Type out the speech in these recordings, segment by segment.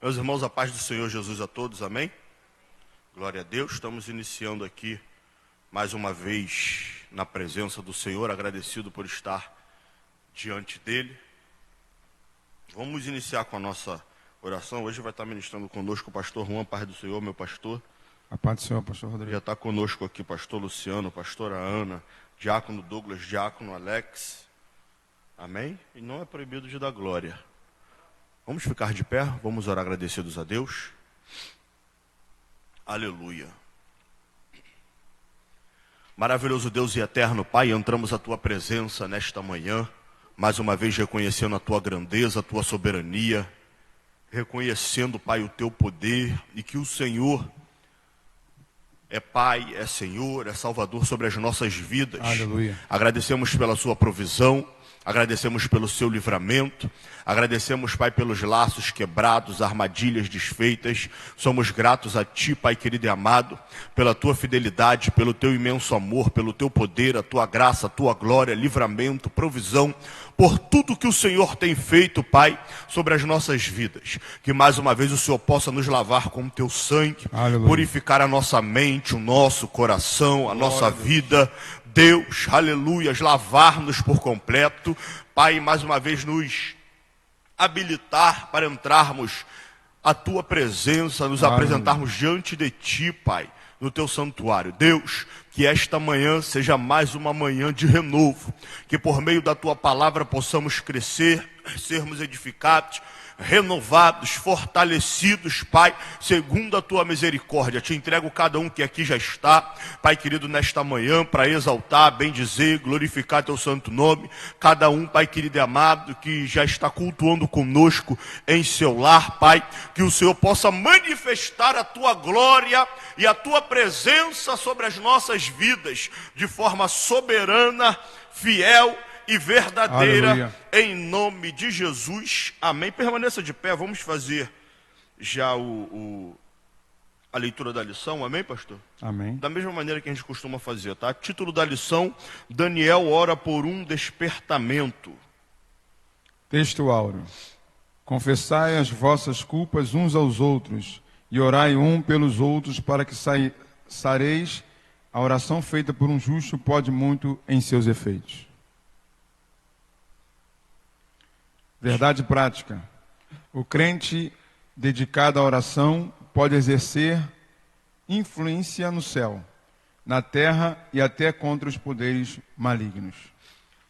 Meus irmãos, a paz do Senhor Jesus a todos, amém? Glória a Deus, estamos iniciando aqui mais uma vez na presença do Senhor, agradecido por estar diante dele. Vamos iniciar com a nossa oração. Hoje vai estar ministrando conosco o pastor Juan, paz do Senhor, meu pastor. A paz do Senhor, pastor Rodrigo. Já está conosco aqui pastor Luciano, pastora Ana, diácono Douglas, diácono Alex, amém? E não é proibido de dar glória. Vamos ficar de pé, vamos orar agradecidos a Deus. Aleluia. Maravilhoso Deus e eterno Pai, entramos à Tua presença nesta manhã, mais uma vez reconhecendo a Tua grandeza, a Tua soberania, reconhecendo, Pai, o Teu poder e que o Senhor é Pai, é Senhor, é Salvador sobre as nossas vidas. Aleluia. Agradecemos pela Sua provisão, agradecemos pelo Seu livramento, agradecemos, Pai, pelos laços quebrados, armadilhas desfeitas. Somos gratos a Ti, Pai querido e amado, pela Tua fidelidade, pelo Teu imenso amor, pelo Teu poder, a Tua graça, a Tua glória, livramento, provisão, por tudo que o Senhor tem feito, Pai, sobre as nossas vidas. Que mais uma vez o Senhor possa nos lavar com o Teu sangue, Aleluia. purificar a nossa mente, o nosso coração, a nossa vida. Deus, aleluias, lavar-nos por completo, Pai, mais uma vez nos habilitar para entrarmos à Tua presença, nos apresentarmos diante de Ti, Pai, no Teu santuário. Deus, que esta manhã seja mais uma manhã de renovo, que por meio da Tua palavra possamos crescer, sermos edificados, renovados, fortalecidos, Pai, segundo a Tua misericórdia. Te entrego cada um que aqui já está, Pai querido, nesta manhã, para exaltar, bendizer, glorificar Teu santo nome. Cada um, Pai querido e amado, que já está cultuando conosco em seu lar, Pai, que o Senhor possa manifestar a Tua glória e a Tua presença sobre as nossas vidas, de forma soberana, fiel e verdadeira. Aleluia. Em nome de Jesus, amém. Permaneça de pé, vamos fazer já a leitura da lição, amém, pastor? Amém. Da mesma maneira que a gente costuma fazer, tá? Título da lição: Daniel ora por um despertamento. Texto áureo. Confessai as vossas culpas uns aos outros, e orai um pelos outros, para que sareis. A oração feita por um justo pode muito em seus efeitos. Verdade prática. O crente dedicado à oração pode exercer influência no céu, na terra e até contra os poderes malignos.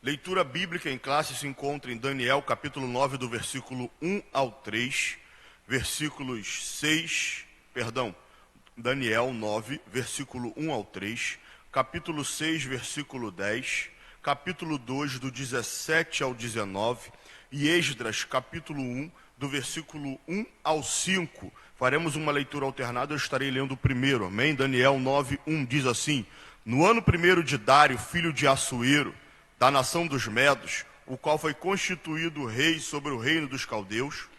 Leitura bíblica em classe se encontra em Daniel, capítulo 9, do versículo 1 ao 3, Daniel 9, versículo 1 ao 3, capítulo 6, versículo 10, capítulo 2, do 17 ao 19, e Esdras, capítulo 1, do versículo 1 ao 5. Faremos uma leitura alternada, eu estarei lendo o primeiro, amém? Daniel 9, 1 diz assim: No ano primeiro de Dário, filho de Assuero, da nação dos Medos, o qual foi constituído rei sobre o reino dos caldeus.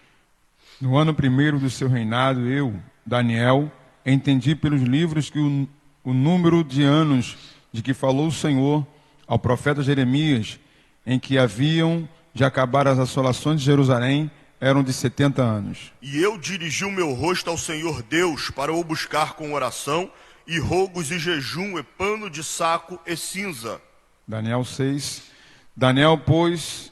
No ano primeiro do seu reinado, eu, Daniel, entendi pelos livros que o número de anos de que falou o Senhor ao profeta Jeremias, em que haviam de acabar as assolações de Jerusalém, eram de 70 anos. E eu dirigi o meu rosto ao Senhor Deus para o buscar com oração e rogos e jejum e pano de saco e cinza. Daniel 6. Daniel, pois,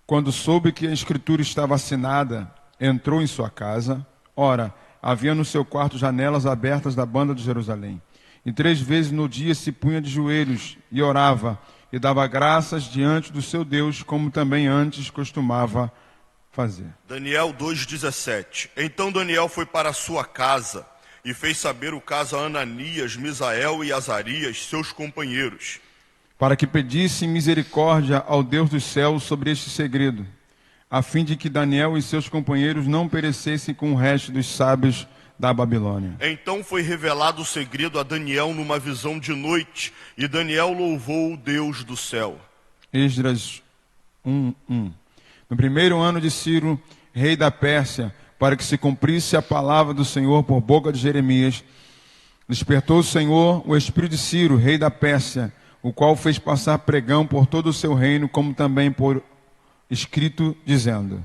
quando soube que a escritura estava assinada, entrou em sua casa. Ora, havia no seu quarto janelas abertas da banda de Jerusalém. E 3 vezes no dia se punha de joelhos e orava, e dava graças diante do seu Deus, como também antes costumava fazer. Daniel 2,17. Então Daniel foi para a sua casa e fez saber o caso a Ananias, Misael e Azarias, seus companheiros, para que pedissem misericórdia ao Deus dos céus sobre este segredo, a fim de que Daniel e seus companheiros não perecessem com o resto dos sábios da Babilônia. Então foi revelado o segredo a Daniel numa visão de noite, e Daniel louvou o Deus do céu. Esdras 1:1. No primeiro ano de Ciro, rei da Pérsia, para que se cumprisse a palavra do Senhor por boca de Jeremias, despertou o Senhor o espírito de Ciro, rei da Pérsia, o qual fez passar pregão por todo o seu reino, como também por escrito, dizendo: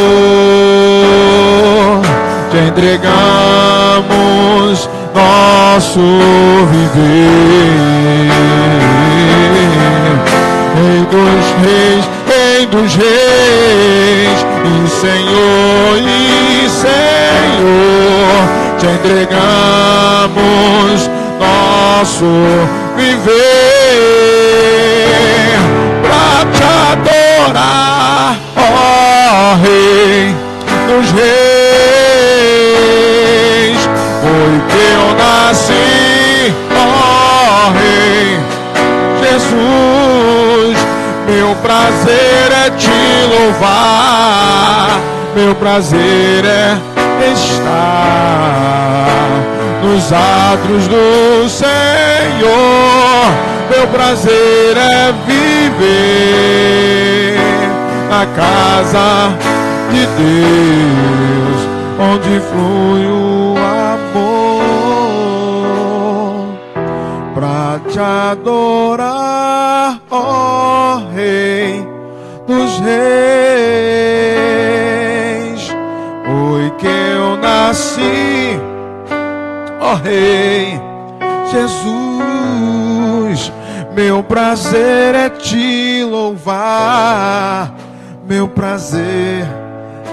entregamos nosso viver. Rei dos reis, e Senhor, te entregamos nosso viver pra te adorar, ó Rei dos reis. Foi que eu nasci, ó Rei Jesus. Meu prazer é te louvar, meu prazer é estar nos átrios do Senhor. Meu prazer é viver na casa de Deus, onde flui o amor, pra te adorar, ó Rei dos reis. Foi que eu nasci, ó Rei Jesus. Meu prazer é te louvar, meu prazer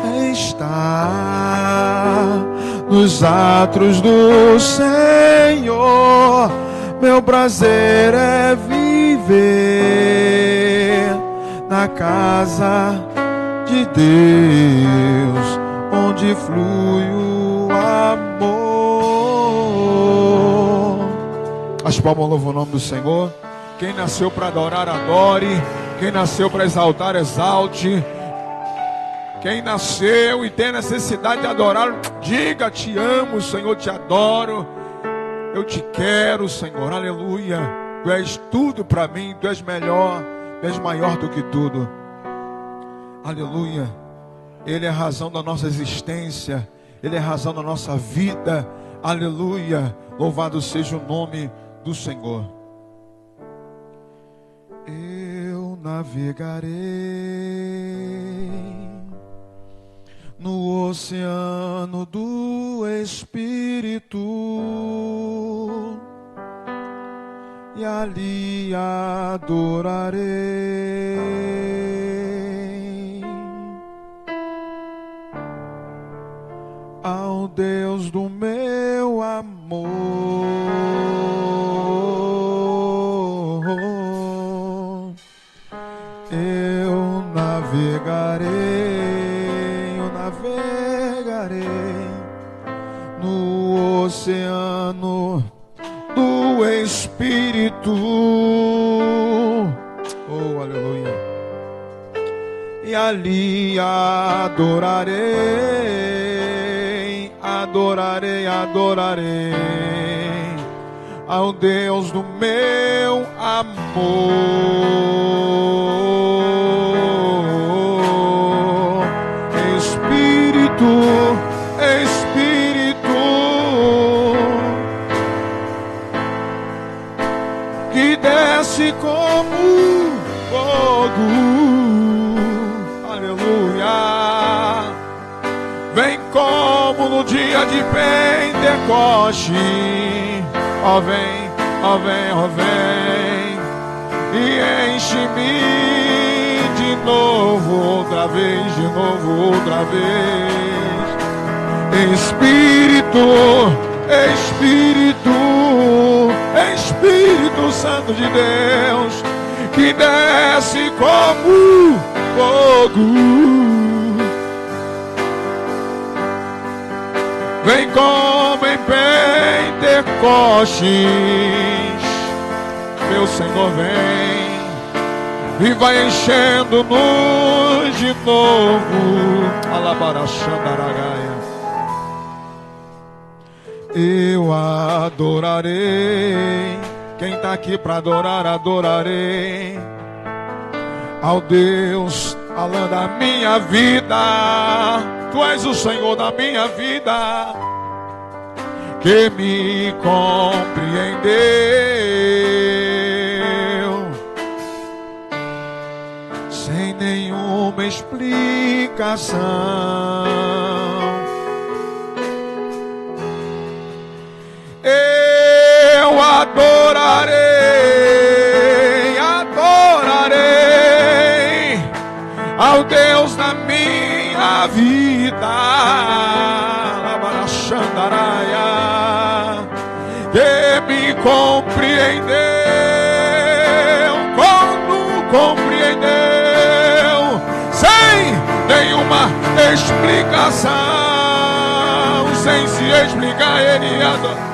é estar nos átrios do Senhor. Meu prazer é viver na casa de Deus, onde flui o amor. As palmas louvam o nome do Senhor. Quem nasceu para adorar, adore. Quem nasceu para exaltar, exalte. Quem nasceu e tem necessidade de adorar, diga: te amo, Senhor, te adoro. Eu te quero, Senhor, aleluia. Tu és tudo para mim, tu és melhor, tu és maior do que tudo. Aleluia. Ele é a razão da nossa existência, Ele é a razão da nossa vida. Aleluia. Louvado seja o nome do Senhor. Eu navegarei no oceano do Espírito, e ali adorarei ao Deus do meu amor. Eu navegarei no oceano do Espírito. Oh, aleluia. E ali adorarei ao Deus do meu amor. Espírito, que desce como fogo, aleluia. Vem como no dia de Pentecoste, ó vem, ó vem, ó vem, e enche-me de novo, outra vez, de novo, outra vez. Espírito Santo de Deus, que desce como fogo, vem como em Pentecostes, meu Senhor vem e vai enchendo-nos de novo. Alabarachandaragaia. Eu adorarei. Quem está aqui para adorar, adorarei ao Deus, Alã da minha vida. Tu és o Senhor da minha vida, que me compreendeu sem nenhuma explicação. o Deus da minha vida. Que me compreendeu quando compreendeu, sem nenhuma explicação, sem se explicar, ele adora.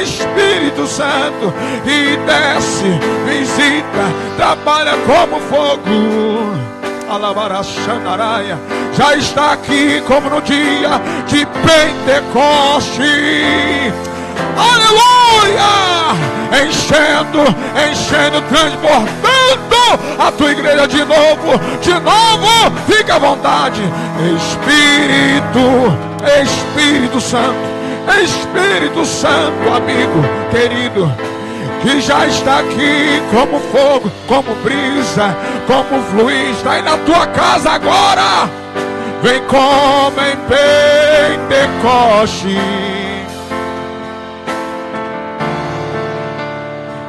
Espírito Santo, e desce, visita, trabalha como fogo. Alabarachandaraia, já está aqui como no dia de Pentecoste. Aleluia! Enchendo, transbordando a tua igreja de novo, fica à vontade. Espírito Santo, amigo, querido, que já está aqui como fogo, como brisa, como fluir, está aí na tua casa agora. Vem como em Pentecoste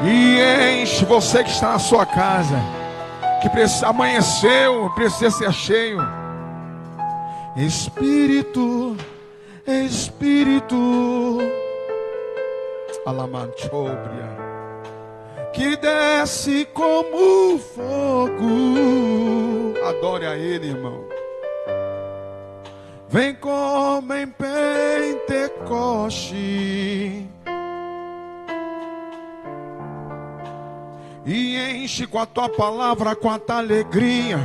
e enche você que está na sua casa, que precisa, amanheceu, precisa ser cheio. Espírito Alamanchobria, que desce como fogo. Adore a Ele, irmão. Vem como em Pentecoste e enche com a tua palavra, com a tua alegria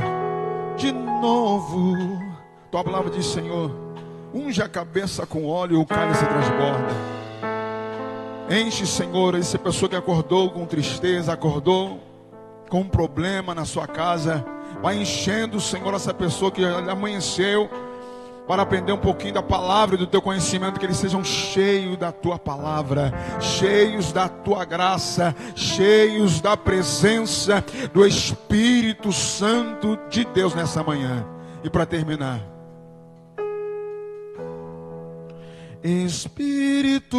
de novo. Tua palavra diz, Senhor, unge a cabeça com óleo e o cálice transborda. Enche, Senhor, essa pessoa que acordou com tristeza, acordou com um problema na sua casa. Vai enchendo, Senhor, essa pessoa que amanheceu para aprender um pouquinho da palavra e do teu conhecimento, que eles sejam cheios da tua palavra, cheios da tua graça, cheios da presença do Espírito Santo de Deus nessa manhã. E para terminar, Espírito,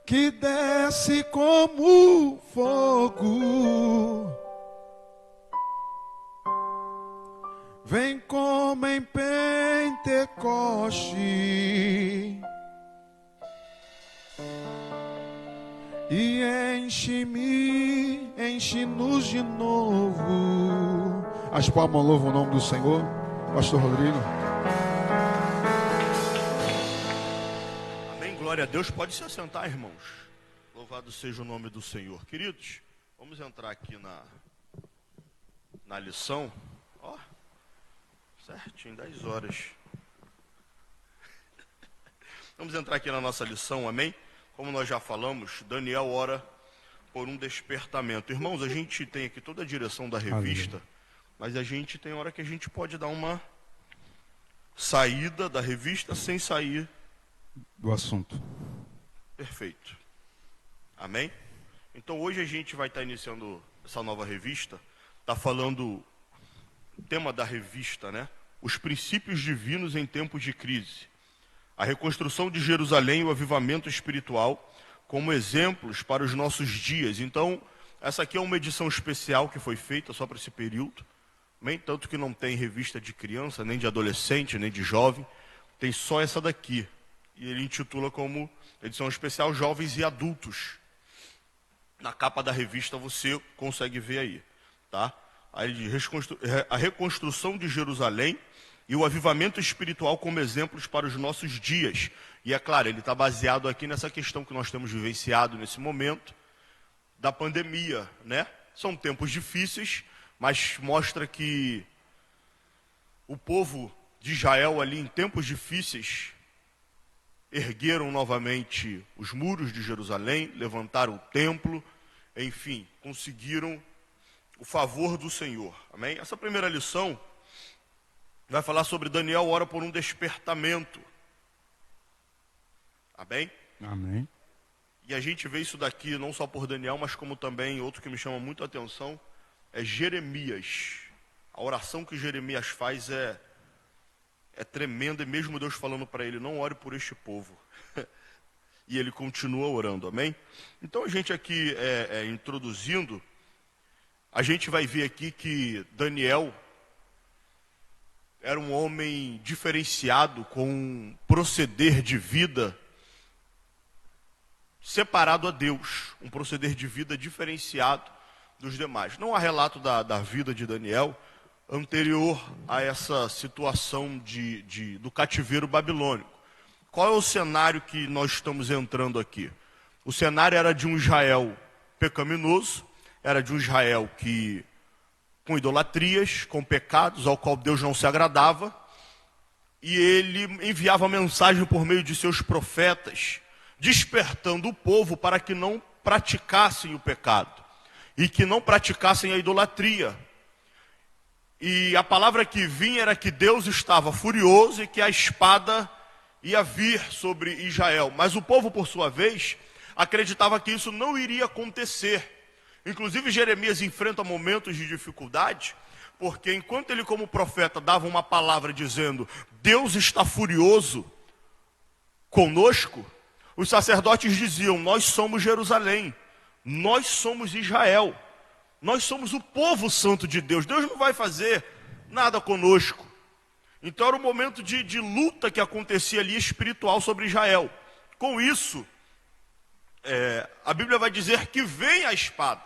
que desce como fogo, vem como em Pentecoste e enche-nos de novo. As palmas louvam o nome do Senhor. Pastor Rodrigo. Amém, glória a Deus. Pode se assentar, irmãos. Louvado seja o nome do Senhor. Queridos, vamos entrar aqui na lição. Ó, certinho, 10 horas. Vamos entrar aqui na nossa lição, amém? Como nós já falamos, Daniel ora por um despertamento. Irmãos, a gente tem aqui toda a direção da revista, mas a gente tem hora que a gente pode dar uma saída da revista sem sair do assunto. Perfeito. Amém? Então hoje a gente vai estar iniciando essa nova revista. Está falando, o tema da revista, né? Os princípios divinos em tempos de crise. A reconstrução de Jerusalém e o avivamento espiritual como exemplos para os nossos dias. Então, essa aqui é uma edição especial que foi feita só para esse período. Bem, tanto que não tem revista de criança, nem de adolescente, nem de jovem. Tem só essa daqui. E ele intitula como edição especial Jovens e Adultos. Na capa da revista você consegue ver aí. Tá? Aí ele diz, a reconstrução de Jerusalém e o avivamento espiritual como exemplos para os nossos dias. E é claro, ele está baseado aqui nessa questão que nós temos vivenciado nesse momento da pandemia, né? São tempos difíceis, mas mostra que o povo de Israel ali em tempos difíceis ergueram novamente os muros de Jerusalém, levantaram o templo, enfim, conseguiram o favor do Senhor. Amém? Essa primeira lição vai falar sobre Daniel ora por um despertamento. Amém? Amém. E a gente vê isso daqui não só por Daniel, mas como também outro que me chama muito a atenção é Jeremias. A oração que Jeremias faz é É tremendo, e mesmo Deus falando para ele, não ore por este povo. E ele continua orando, amém? Então a gente aqui, introduzindo, a gente vai ver aqui que Daniel era um homem diferenciado, com um proceder de vida separado a Deus, um proceder de vida diferenciado dos demais. Não há relato da vida de Daniel anterior a essa situação do cativeiro babilônico. Qual é o cenário que nós estamos entrando aqui? O cenário era de um Israel pecaminoso, era de um Israel com idolatrias, com pecados, ao qual Deus não se agradava, e ele enviava mensagem por meio de seus profetas, despertando o povo para que não praticassem o pecado, e que não praticassem a idolatria. E a palavra que vinha era que Deus estava furioso e que a espada ia vir sobre Israel. Mas o povo, por sua vez, acreditava que isso não iria acontecer. Inclusive Jeremias enfrenta momentos de dificuldade, porque enquanto ele como profeta dava uma palavra dizendo, Deus está furioso conosco, os sacerdotes diziam, nós somos Jerusalém, nós somos Israel, nós somos o povo santo de Deus, Deus não vai fazer nada conosco. Então era um momento de luta que acontecia ali espiritual sobre Israel. Com isso, a Bíblia vai dizer que vem a espada,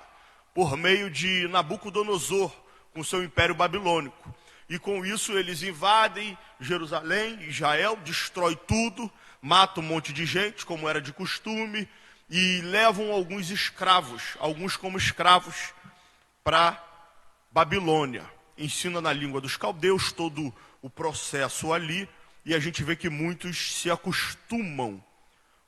por meio de Nabucodonosor, com seu império babilônico. E com isso eles invadem Jerusalém, Israel, destrói tudo, matam um monte de gente, como era de costume, e levam alguns escravos, alguns como escravos, para Babilônia. Ensina na língua dos caldeus todo o processo ali, e a gente vê que muitos se acostumam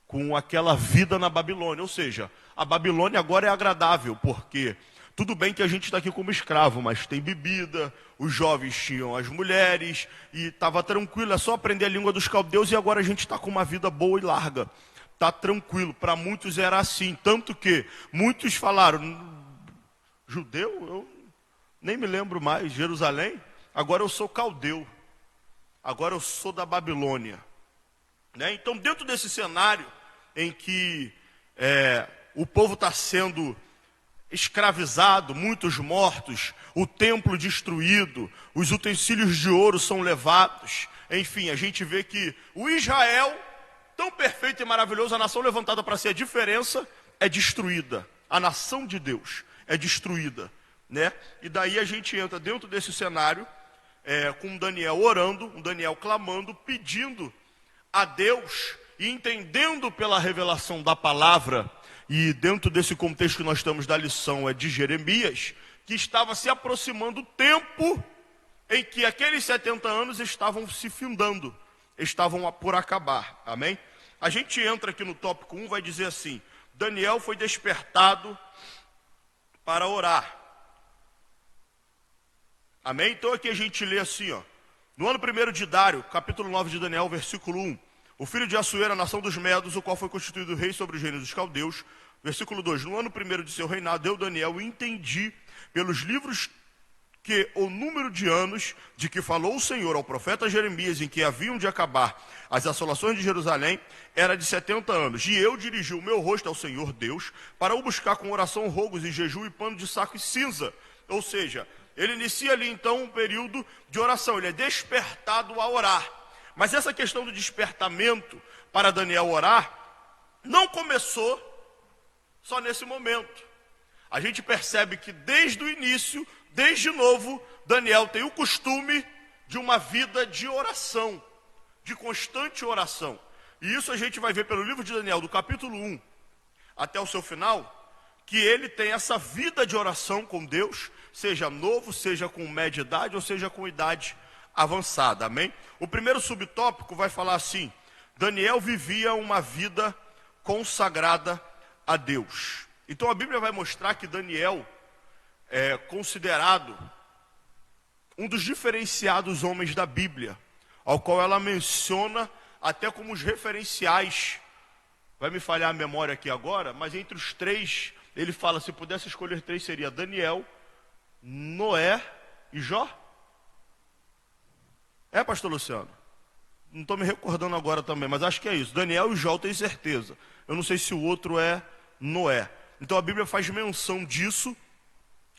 com aquela vida na Babilônia. Ou seja, a Babilônia agora é agradável, porque tudo bem que a gente está aqui como escravo, mas tem bebida, os jovens tinham as mulheres, e estava tranquilo, é só aprender a língua dos caldeus, e agora a gente está com uma vida boa e larga. Está tranquilo, para muitos era assim, tanto que muitos falaram, judeu? Eu nem me lembro mais, Jerusalém? Agora eu sou caldeu, agora eu sou da Babilônia. Né? Então dentro desse cenário, em que o povo está sendo escravizado, muitos mortos, o templo destruído, os utensílios de ouro são levados, enfim, a gente vê que o Israel, tão perfeito e maravilhoso, a nação levantada para ser a diferença, é destruída. A nação de Deus é destruída. Né? E daí a gente entra dentro desse cenário, com Daniel orando, um Daniel clamando, pedindo a Deus, e entendendo pela revelação da palavra, e dentro desse contexto que nós estamos da lição de Jeremias, que estava se aproximando o tempo em que aqueles 70 anos estavam se findando, estavam por acabar, amém? A gente entra aqui no tópico 1, vai dizer assim, Daniel foi despertado para orar, amém? Então aqui a gente lê assim, ó, no ano 1º de Dário, capítulo 9 de Daniel, versículo 1, o filho de Assuero, a nação dos Medos, o qual foi constituído rei sobre os reinos dos caldeus. Versículo 2, no ano 1º de seu reinado, eu, Daniel, entendi pelos livros que o número de anos de que falou o Senhor ao profeta Jeremias, em que haviam de acabar as assolações de Jerusalém, era de 70 anos. E eu dirigi o meu rosto ao Senhor Deus, para o buscar com oração, rogos e jejum e pano de saco e cinza. Ou seja, ele inicia ali então um período de oração, ele é despertado a orar. Mas essa questão do despertamento para Daniel orar, não começou só nesse momento. A gente percebe que desde o início, desde novo, Daniel tem o costume de uma vida de oração, de constante oração. E isso a gente vai ver pelo livro de Daniel, do capítulo 1 até o seu final, que ele tem essa vida de oração com Deus, seja novo, seja com média idade ou seja com idade avançada, amém? O primeiro subtópico vai falar assim, Daniel vivia uma vida consagrada a Deus. Então a Bíblia vai mostrar que Daniel é considerado um dos diferenciados homens da Bíblia, ao qual ela menciona até como os referenciais. Vai me falhar a memória aqui agora, mas entre os três, ele fala, se pudesse escolher três, seria Daniel, Noé e Jó. Pastor Luciano? não estou me recordando agora também, mas acho que é isso. Daniel e Jó eu tenho certeza. Eu não sei se o outro é Noé. Então a Bíblia faz menção disso,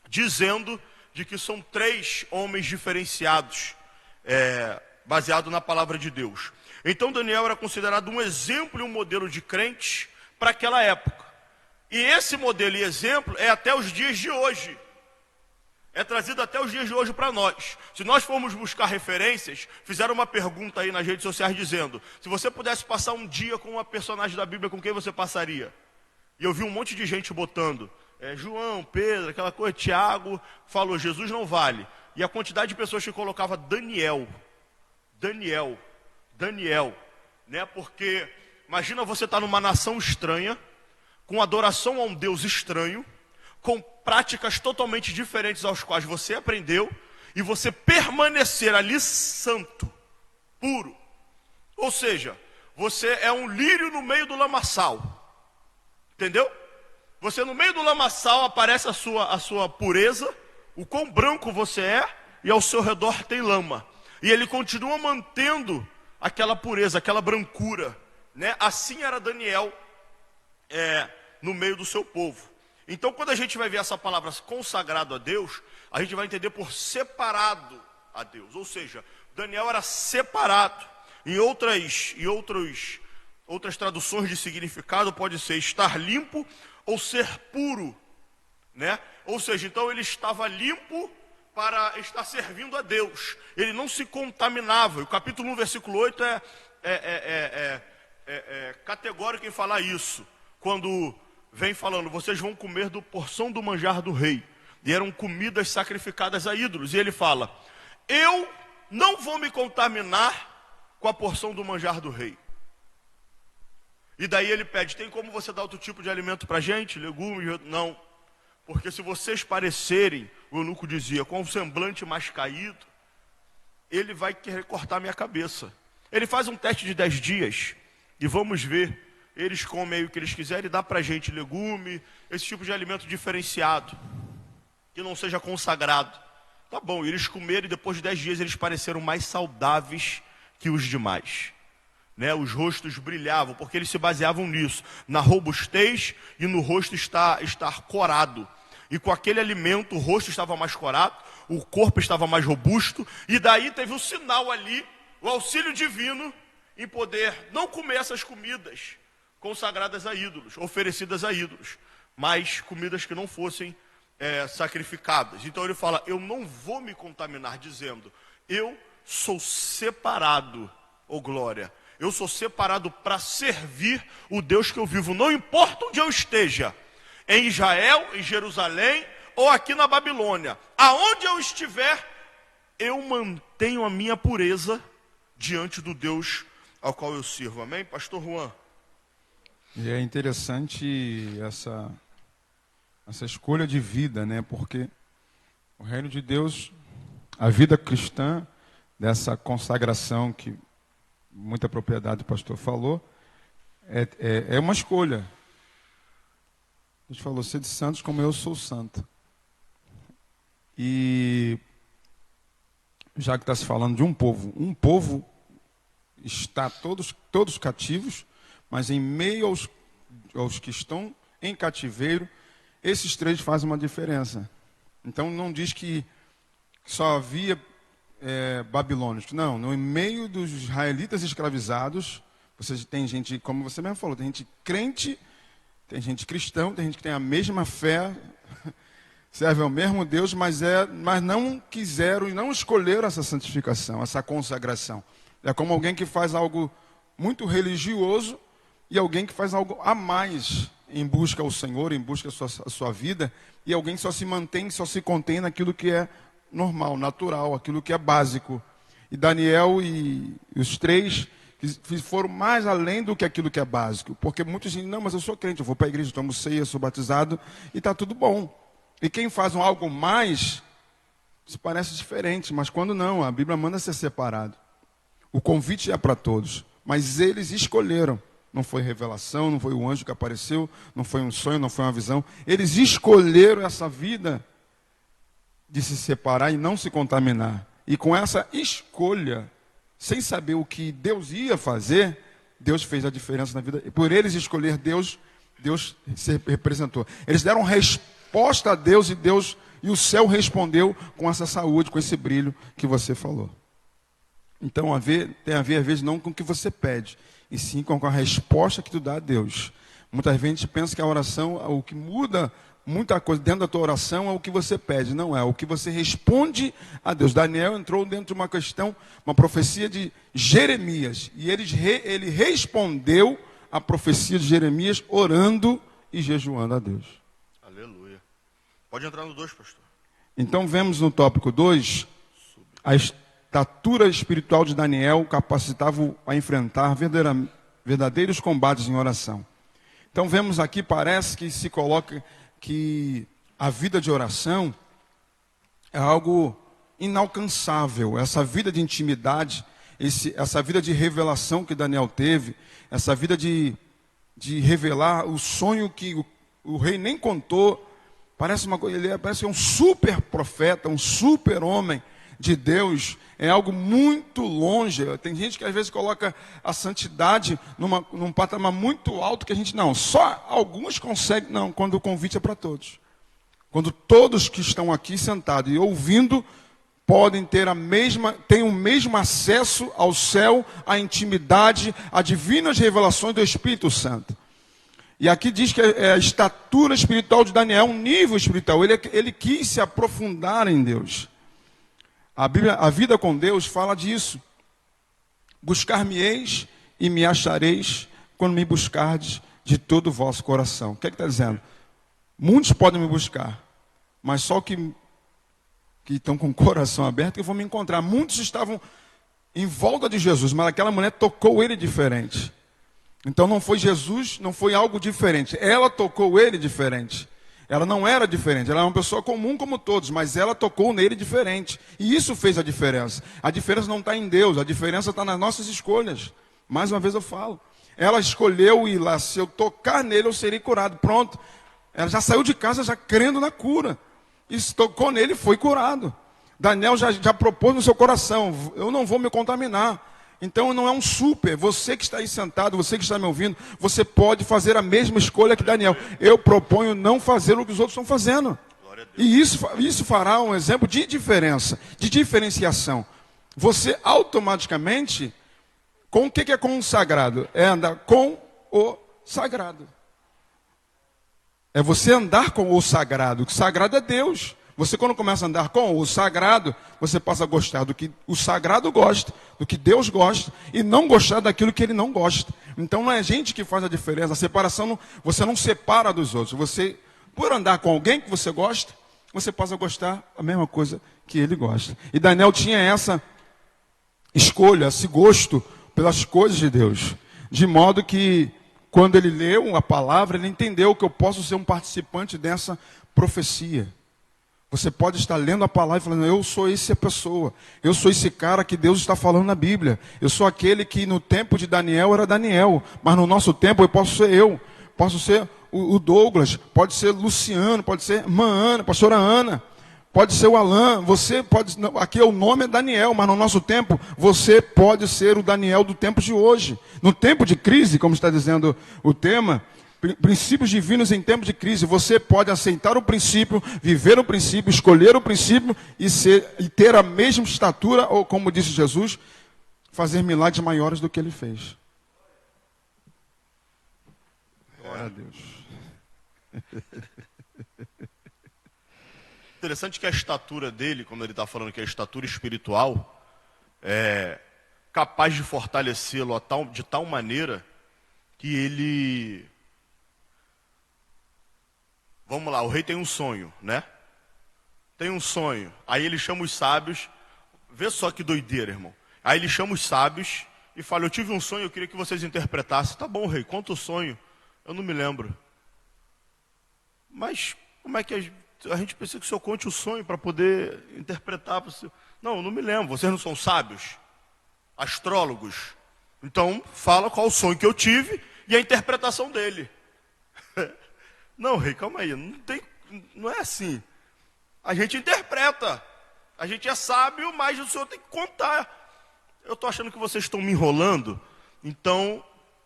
dizendo de que são 3 homens diferenciados, baseado na palavra de Deus. Então Daniel era considerado um exemplo e um modelo de crente para aquela época. E esse modelo e exemplo é até os dias de hoje. É trazido até os dias de hoje para nós. Se nós formos buscar referências, fizeram uma pergunta aí nas redes sociais dizendo: se você pudesse passar um dia com uma personagem da Bíblia, com quem você passaria? E eu vi um monte de gente botando João, Pedro, aquela coisa. Tiago falou: Jesus não vale. E a quantidade de pessoas que colocava Daniel, né? Porque imagina você estar numa nação estranha, com adoração a um Deus estranho, com práticas totalmente diferentes aos quais você aprendeu, e você permanecer ali santo, puro. Ou seja, você é um lírio no meio do lamaçal. Entendeu? Você no meio do lamaçal aparece a sua pureza, o quão branco você é, e ao seu redor tem lama. E ele continua mantendo aquela pureza, aquela brancura, né? Assim era Daniel no meio do seu povo. Então, quando a gente vai ver essa palavra consagrado a Deus, a gente vai entender por separado a Deus. Ou seja, Daniel era separado. Em outras traduções de significado pode ser estar limpo ou ser puro, né? Ou seja, então ele estava limpo para estar servindo a Deus. Ele não se contaminava. O capítulo 1, versículo 8 é categórico em falar isso. Quando vem falando: vocês vão comer do porção do manjar do rei. E eram comidas sacrificadas a ídolos. E ele fala: eu não vou me contaminar com a porção do manjar do rei. E daí ele pede: tem como você dar outro tipo de alimento para a gente? Legumes? Não. Porque se vocês parecerem, o eunuco dizia, com um semblante mais caído, ele vai querer cortar minha cabeça. Ele faz um teste de 10 dias. E vamos ver. Eles comem o que eles quiserem e dá para a gente legume, esse tipo de alimento diferenciado, que não seja consagrado. Tá bom, eles comeram e depois de 10 dias eles pareceram mais saudáveis que os demais. Né? Os rostos brilhavam, porque eles se baseavam nisso, na robustez e no rosto estar corado. E com aquele alimento o rosto estava mais corado, o corpo estava mais robusto, e daí teve um sinal ali, o auxílio divino, em poder não comer essas comidas consagradas a ídolos, oferecidas a ídolos, mas comidas que não fossem sacrificadas. Então ele fala: eu não vou me contaminar, dizendo: eu sou separado, ó glória, eu sou separado para servir o Deus que eu vivo, não importa onde eu esteja, em Israel, em Jerusalém, ou aqui na Babilônia, aonde eu estiver, eu mantenho a minha pureza diante do Deus ao qual eu sirvo. Amém, pastor Juan? E é interessante essa escolha de vida, né? Porque o reino de Deus, a vida cristã, dessa consagração que muita propriedade o pastor falou, é uma escolha. A gente falou: sede santos como eu sou santo. E já que está se falando de um povo está todos cativos, mas em meio aos que estão em cativeiro, esses 3 fazem uma diferença. Então não diz que só havia babilônios. Não, no meio dos israelitas escravizados, você tem gente, como você mesmo falou, tem gente crente, tem gente cristão, tem gente que tem a mesma fé, serve ao mesmo Deus, mas não quiseram e não escolheram essa santificação, essa consagração. É como alguém que faz algo muito religioso e alguém que faz algo a mais em busca ao Senhor, em busca a sua vida, e alguém que só se mantém, só se contém naquilo que é normal, natural, aquilo que é básico. E Daniel e os 3 foram mais além do que aquilo que é básico, porque muitos dizem: não, mas eu sou crente, eu vou para a igreja, tomo ceia, sou batizado, e está tudo bom. E quem faz algo mais, se parece diferente, mas quando não, a Bíblia manda ser separado. O convite é para todos, mas eles escolheram. Não foi revelação, não foi o anjo que apareceu, não foi um sonho, não foi uma visão. Eles escolheram essa vida de se separar e não se contaminar. E com essa escolha, sem saber o que Deus ia fazer, Deus fez a diferença na vida. Por eles escolher Deus, Deus se representou. Eles deram resposta a Deus e o céu respondeu com essa saúde, com esse brilho que você falou. Então tem a ver às vezes não com o que você pede, e sim com a resposta que tu dá a Deus. Muitas vezes a gente pensa que a oração, o que muda muita coisa dentro da tua oração é o que você pede, não é o que você responde a Deus. Daniel entrou dentro de uma questão, uma profecia de Jeremias, e ele respondeu a profecia de Jeremias orando e jejuando a Deus. Aleluia. Pode entrar no 2, pastor. Então vemos no tópico 2, a estatura espiritual de Daniel capacitava a enfrentar verdadeiros combates em oração. Então vemos aqui, parece que se coloca que a vida de oração é algo inalcançável. Essa vida de intimidade, essa vida de revelação que Daniel teve, essa vida de revelar o sonho que o rei nem contou, parece parece um super profeta, um super homem de Deus, é algo muito longe. Tem gente que às vezes coloca a santidade num patamar muito alto que a gente, não, só alguns conseguem, não, quando o convite é para todos. Quando todos que estão aqui sentados e ouvindo podem ter têm o mesmo acesso ao céu, à intimidade, a divinas revelações do Espírito Santo. E aqui diz que a estatura espiritual de Daniel, um nível espiritual, ele quis se aprofundar em Deus. A vida com Deus fala disso. Buscar-me-eis e me achareis quando me buscardes de todo o vosso coração. O que é que está dizendo? Muitos podem me buscar, mas só que estão com o coração aberto que vão me encontrar. Muitos estavam em volta de Jesus, mas aquela mulher tocou ele diferente. Então não foi Jesus, não foi algo diferente. Ela tocou ele diferente. Ela não era diferente, ela era uma pessoa comum como todos, mas ela tocou nele diferente. E isso fez a diferença. A diferença não está em Deus, a diferença está nas nossas escolhas. Mais uma vez eu falo. Ela escolheu ir lá, se eu tocar nele eu serei curado. Pronto. Ela já saiu de casa já crendo na cura. E se tocou nele, foi curado. Daniel já propôs no seu coração, eu não vou me contaminar. Então não é um super, você que está aí sentado, você que está me ouvindo, você pode fazer a mesma escolha que Daniel. Eu proponho não fazer o que os outros estão fazendo. E isso fará um exemplo de diferença, de diferenciação. Você automaticamente, com o que é consagrado? É andar com o sagrado. É você andar com o sagrado. O sagrado é Deus. Você quando começa a andar com o sagrado, você passa a gostar do que o sagrado gosta, do que Deus gosta, e não gostar daquilo que Ele não gosta. Então não é a gente que faz a diferença. A separação, você não separa dos outros. Você, por andar com alguém que você gosta, você passa a gostar a mesma coisa que ele gosta. E Daniel tinha essa escolha, esse gosto pelas coisas de Deus. De modo que, quando ele leu a palavra, ele entendeu que eu posso ser um participante dessa profecia. Você pode estar lendo a palavra e falando, eu sou essa pessoa, eu sou esse cara que Deus está falando na Bíblia. Eu sou aquele que no tempo de Daniel era Daniel, mas no nosso tempo eu, posso ser o Douglas, pode ser Luciano, pode ser irmã Ana, pastora Ana, pode ser o Alain, você pode, aqui o nome é Daniel, mas no nosso tempo você pode ser o Daniel do tempo de hoje. No tempo de crise, como está dizendo o tema, princípios divinos em tempo de crise, você pode aceitar o princípio, viver o princípio, escolher o princípio e ter a mesma estatura, ou como disse Jesus, fazer milagres maiores do que ele fez. Glória a Deus. Interessante que a estatura dele, quando ele está falando que a estatura espiritual é capaz de fortalecê-lo de tal maneira que ele... Vamos lá, o rei tem um sonho, né? Tem um sonho. Aí ele chama os sábios. Vê só que doideira, irmão. Aí ele chama os sábios e fala, eu tive um sonho, eu queria que vocês interpretassem. Tá bom, rei, conta o sonho. Eu não me lembro. Mas como é que a gente precisa que o senhor conte o sonho para poder interpretar? Não, eu não me lembro. Vocês não são sábios? Astrólogos? Então, fala qual o sonho que eu tive e a interpretação dele. Não, rei, calma aí, não é assim. A gente interpreta. A gente é sábio, mas o senhor tem que contar. eu estou achando que vocês estão me enrolando, então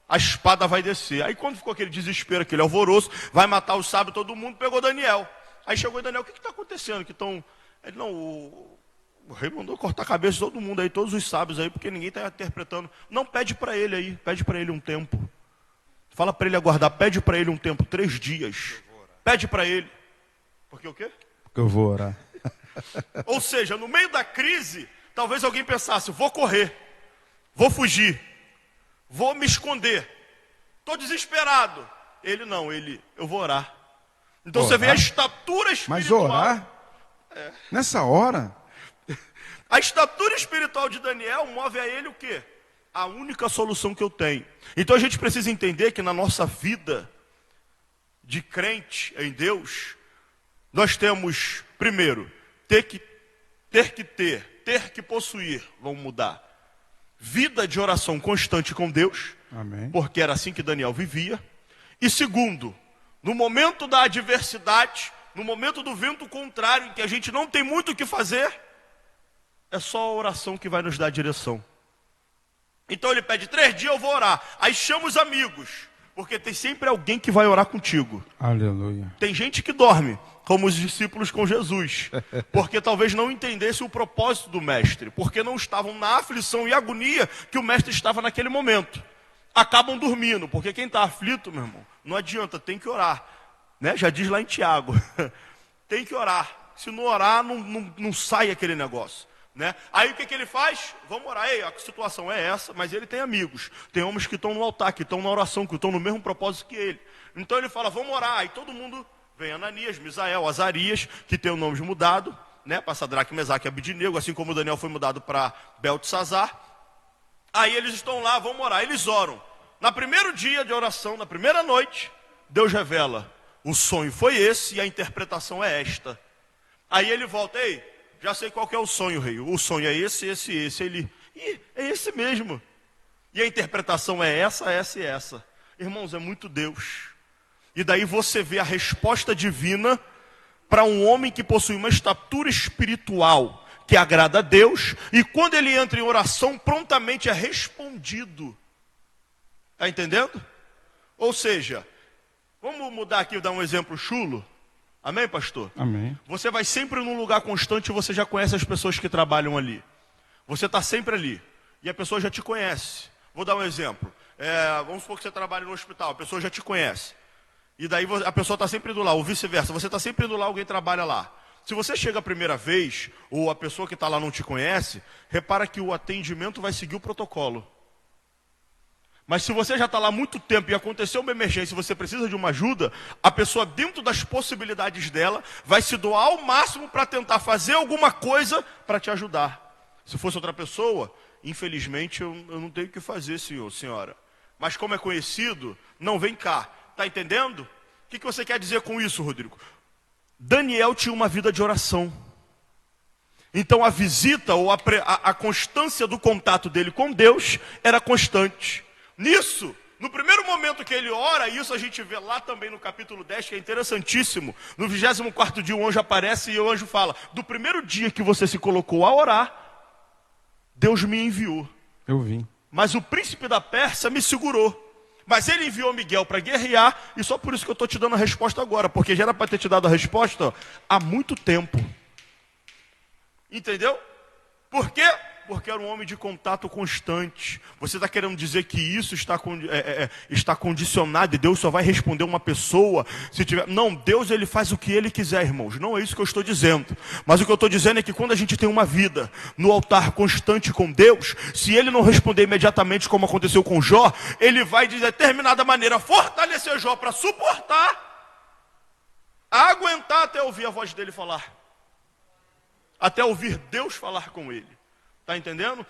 a espada vai descer. Aí quando ficou aquele desespero, aquele alvoroço, vai matar os sábios, todo mundo pegou Daniel. Aí chegou Daniel, o que está acontecendo? Que estão... Ele, não, o rei mandou cortar a cabeça de todo mundo aí, todos os sábios aí, porque ninguém está interpretando. Não, pede para ele aí, pede para ele um tempo. Fala para ele aguardar, pede para ele um tempo, 3 dias. Pede para ele. Porque o quê? Porque eu vou orar. Ou seja, no meio da crise, talvez alguém pensasse, vou correr, vou fugir, vou me esconder, estou desesperado. Ele não, eu vou orar. Então orar? Você vê a estatura espiritual. Mas orar? Nessa hora? A estatura espiritual de Daniel move a ele o quê? A única solução que eu tenho. Então a gente precisa entender que na nossa vida de crente em Deus, nós temos, primeiro, ter que possuir, vamos mudar, vida de oração constante com Deus, Amém. Porque era assim que Daniel vivia. E segundo, no momento da adversidade, no momento do vento contrário, em que a gente não tem muito o que fazer, é só a oração que vai nos dar direção. Então ele pede 3 dias, eu vou orar. Aí chama os amigos, porque tem sempre alguém que vai orar contigo. Aleluia. Tem gente que dorme, como os discípulos com Jesus, porque talvez não entendessem o propósito do mestre, porque não estavam na aflição e agonia que o mestre estava naquele momento. Acabam dormindo, porque quem está aflito, meu irmão, não adianta, tem que orar. Né? Já diz lá em Tiago, tem que orar. Se não orar, não sai aquele negócio. Né? Aí o que ele faz? Vamos orar. Ei, a situação é essa, mas ele tem amigos. Tem homens que estão no altar, que estão na oração, que estão no mesmo propósito que ele. Então ele fala, vamos orar. Aí todo mundo vem, Ananias, Misael, Azarias, que tem o nome mudado, né? Para Sadraque, Mesaque e Abidinego, assim como Daniel foi mudado para Beltesazar. Aí eles estão lá, vamos orar. Eles oram. Na primeiro dia de oração, na primeira noite, Deus revela, o sonho foi esse e a interpretação é esta. Aí ele volta, ei, já sei qual que é o sonho, rei. O sonho é esse. Ele, é esse mesmo. E a interpretação é essa e essa. Irmãos, é muito Deus. E daí você vê a resposta divina para um homem que possui uma estatura espiritual que agrada a Deus. E quando ele entra em oração, prontamente é respondido. Está entendendo? Ou seja, vamos mudar aqui e dar um exemplo chulo. Amém, pastor? Amém. Você vai sempre num lugar constante e você já conhece as pessoas que trabalham ali. Você está sempre ali. E a pessoa já te conhece. Vou dar um exemplo. Vamos supor que você trabalha no hospital, a pessoa já te conhece. E daí a pessoa está sempre indo lá, ou vice-versa. Você está sempre indo lá, alguém trabalha lá. Se você chega a primeira vez, ou a pessoa que está lá não te conhece, repara que o atendimento vai seguir o protocolo. Mas se você já está lá há muito tempo e aconteceu uma emergência e você precisa de uma ajuda, a pessoa, dentro das possibilidades dela, vai se doar ao máximo para tentar fazer alguma coisa para te ajudar. Se fosse outra pessoa, infelizmente eu não tenho o que fazer, senhor, senhora. Mas como é conhecido, não, vem cá. Está entendendo? O que você quer dizer com isso, Rodrigo? Daniel tinha uma vida de oração. Então a visita ou a constância do contato dele com Deus era constante. Nisso, no primeiro momento que ele ora, isso a gente vê lá também no capítulo 10, que é interessantíssimo. No 24º dia o anjo aparece e o anjo fala, do primeiro dia que você se colocou a orar, Deus me enviou. Eu vim. Mas o príncipe da Pérsia me segurou. Mas ele enviou Miguel para guerrear, e só por isso que eu estou te dando a resposta agora, porque já era para ter te dado a resposta há muito tempo. Entendeu? Por quê? Porque era um homem de contato constante. Você está querendo dizer que isso está condicionado e Deus só vai responder uma pessoa se tiver... Não, Deus ele faz o que ele quiser, irmãos. Não é isso que eu estou dizendo. Mas o que eu estou dizendo é que quando a gente tem uma vida no altar constante com Deus, se ele não responder imediatamente como aconteceu com Jó, ele vai de determinada maneira fortalecer Jó para suportar, aguentar até ouvir a voz dele falar. Até ouvir Deus falar com ele. Está entendendo?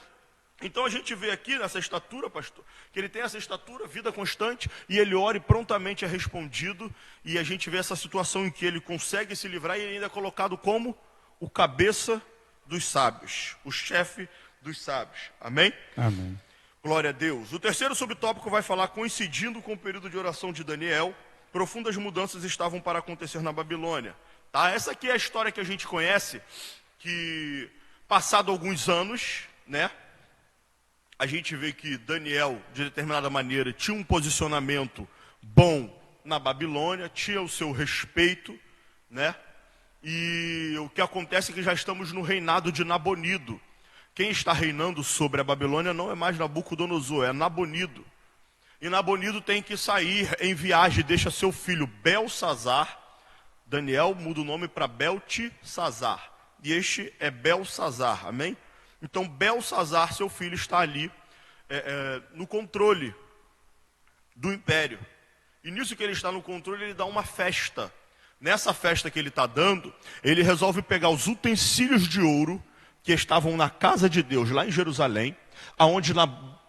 Então a gente vê aqui nessa estatura, pastor, que ele tem essa estatura, vida constante, e ele ora e prontamente é respondido, e a gente vê essa situação em que ele consegue se livrar e ele ainda é colocado como o cabeça dos sábios, o chefe dos sábios. Amém? Amém. Glória a Deus. O terceiro subtópico vai falar, coincidindo com o período de oração de Daniel, profundas mudanças estavam para acontecer na Babilônia. Tá? Essa aqui é a história que a gente conhece, que... Passado alguns anos, né? a gente vê que Daniel, de determinada maneira, tinha um posicionamento bom na Babilônia, tinha o seu respeito, né? E o que acontece é que já estamos no reinado de Nabonido. Quem está reinando sobre a Babilônia não é mais Nabucodonosor, é Nabonido. E Nabonido tem que sair em viagem, deixa seu filho Belsazar. Daniel muda o nome para Beltesazar. E este é Belsazar, amém? Então Belsazar, seu filho, está ali no controle do império. E nisso que ele está no controle, ele dá uma festa. Nessa festa que ele está dando, ele resolve pegar os utensílios de ouro que estavam na casa de Deus, lá em Jerusalém, aonde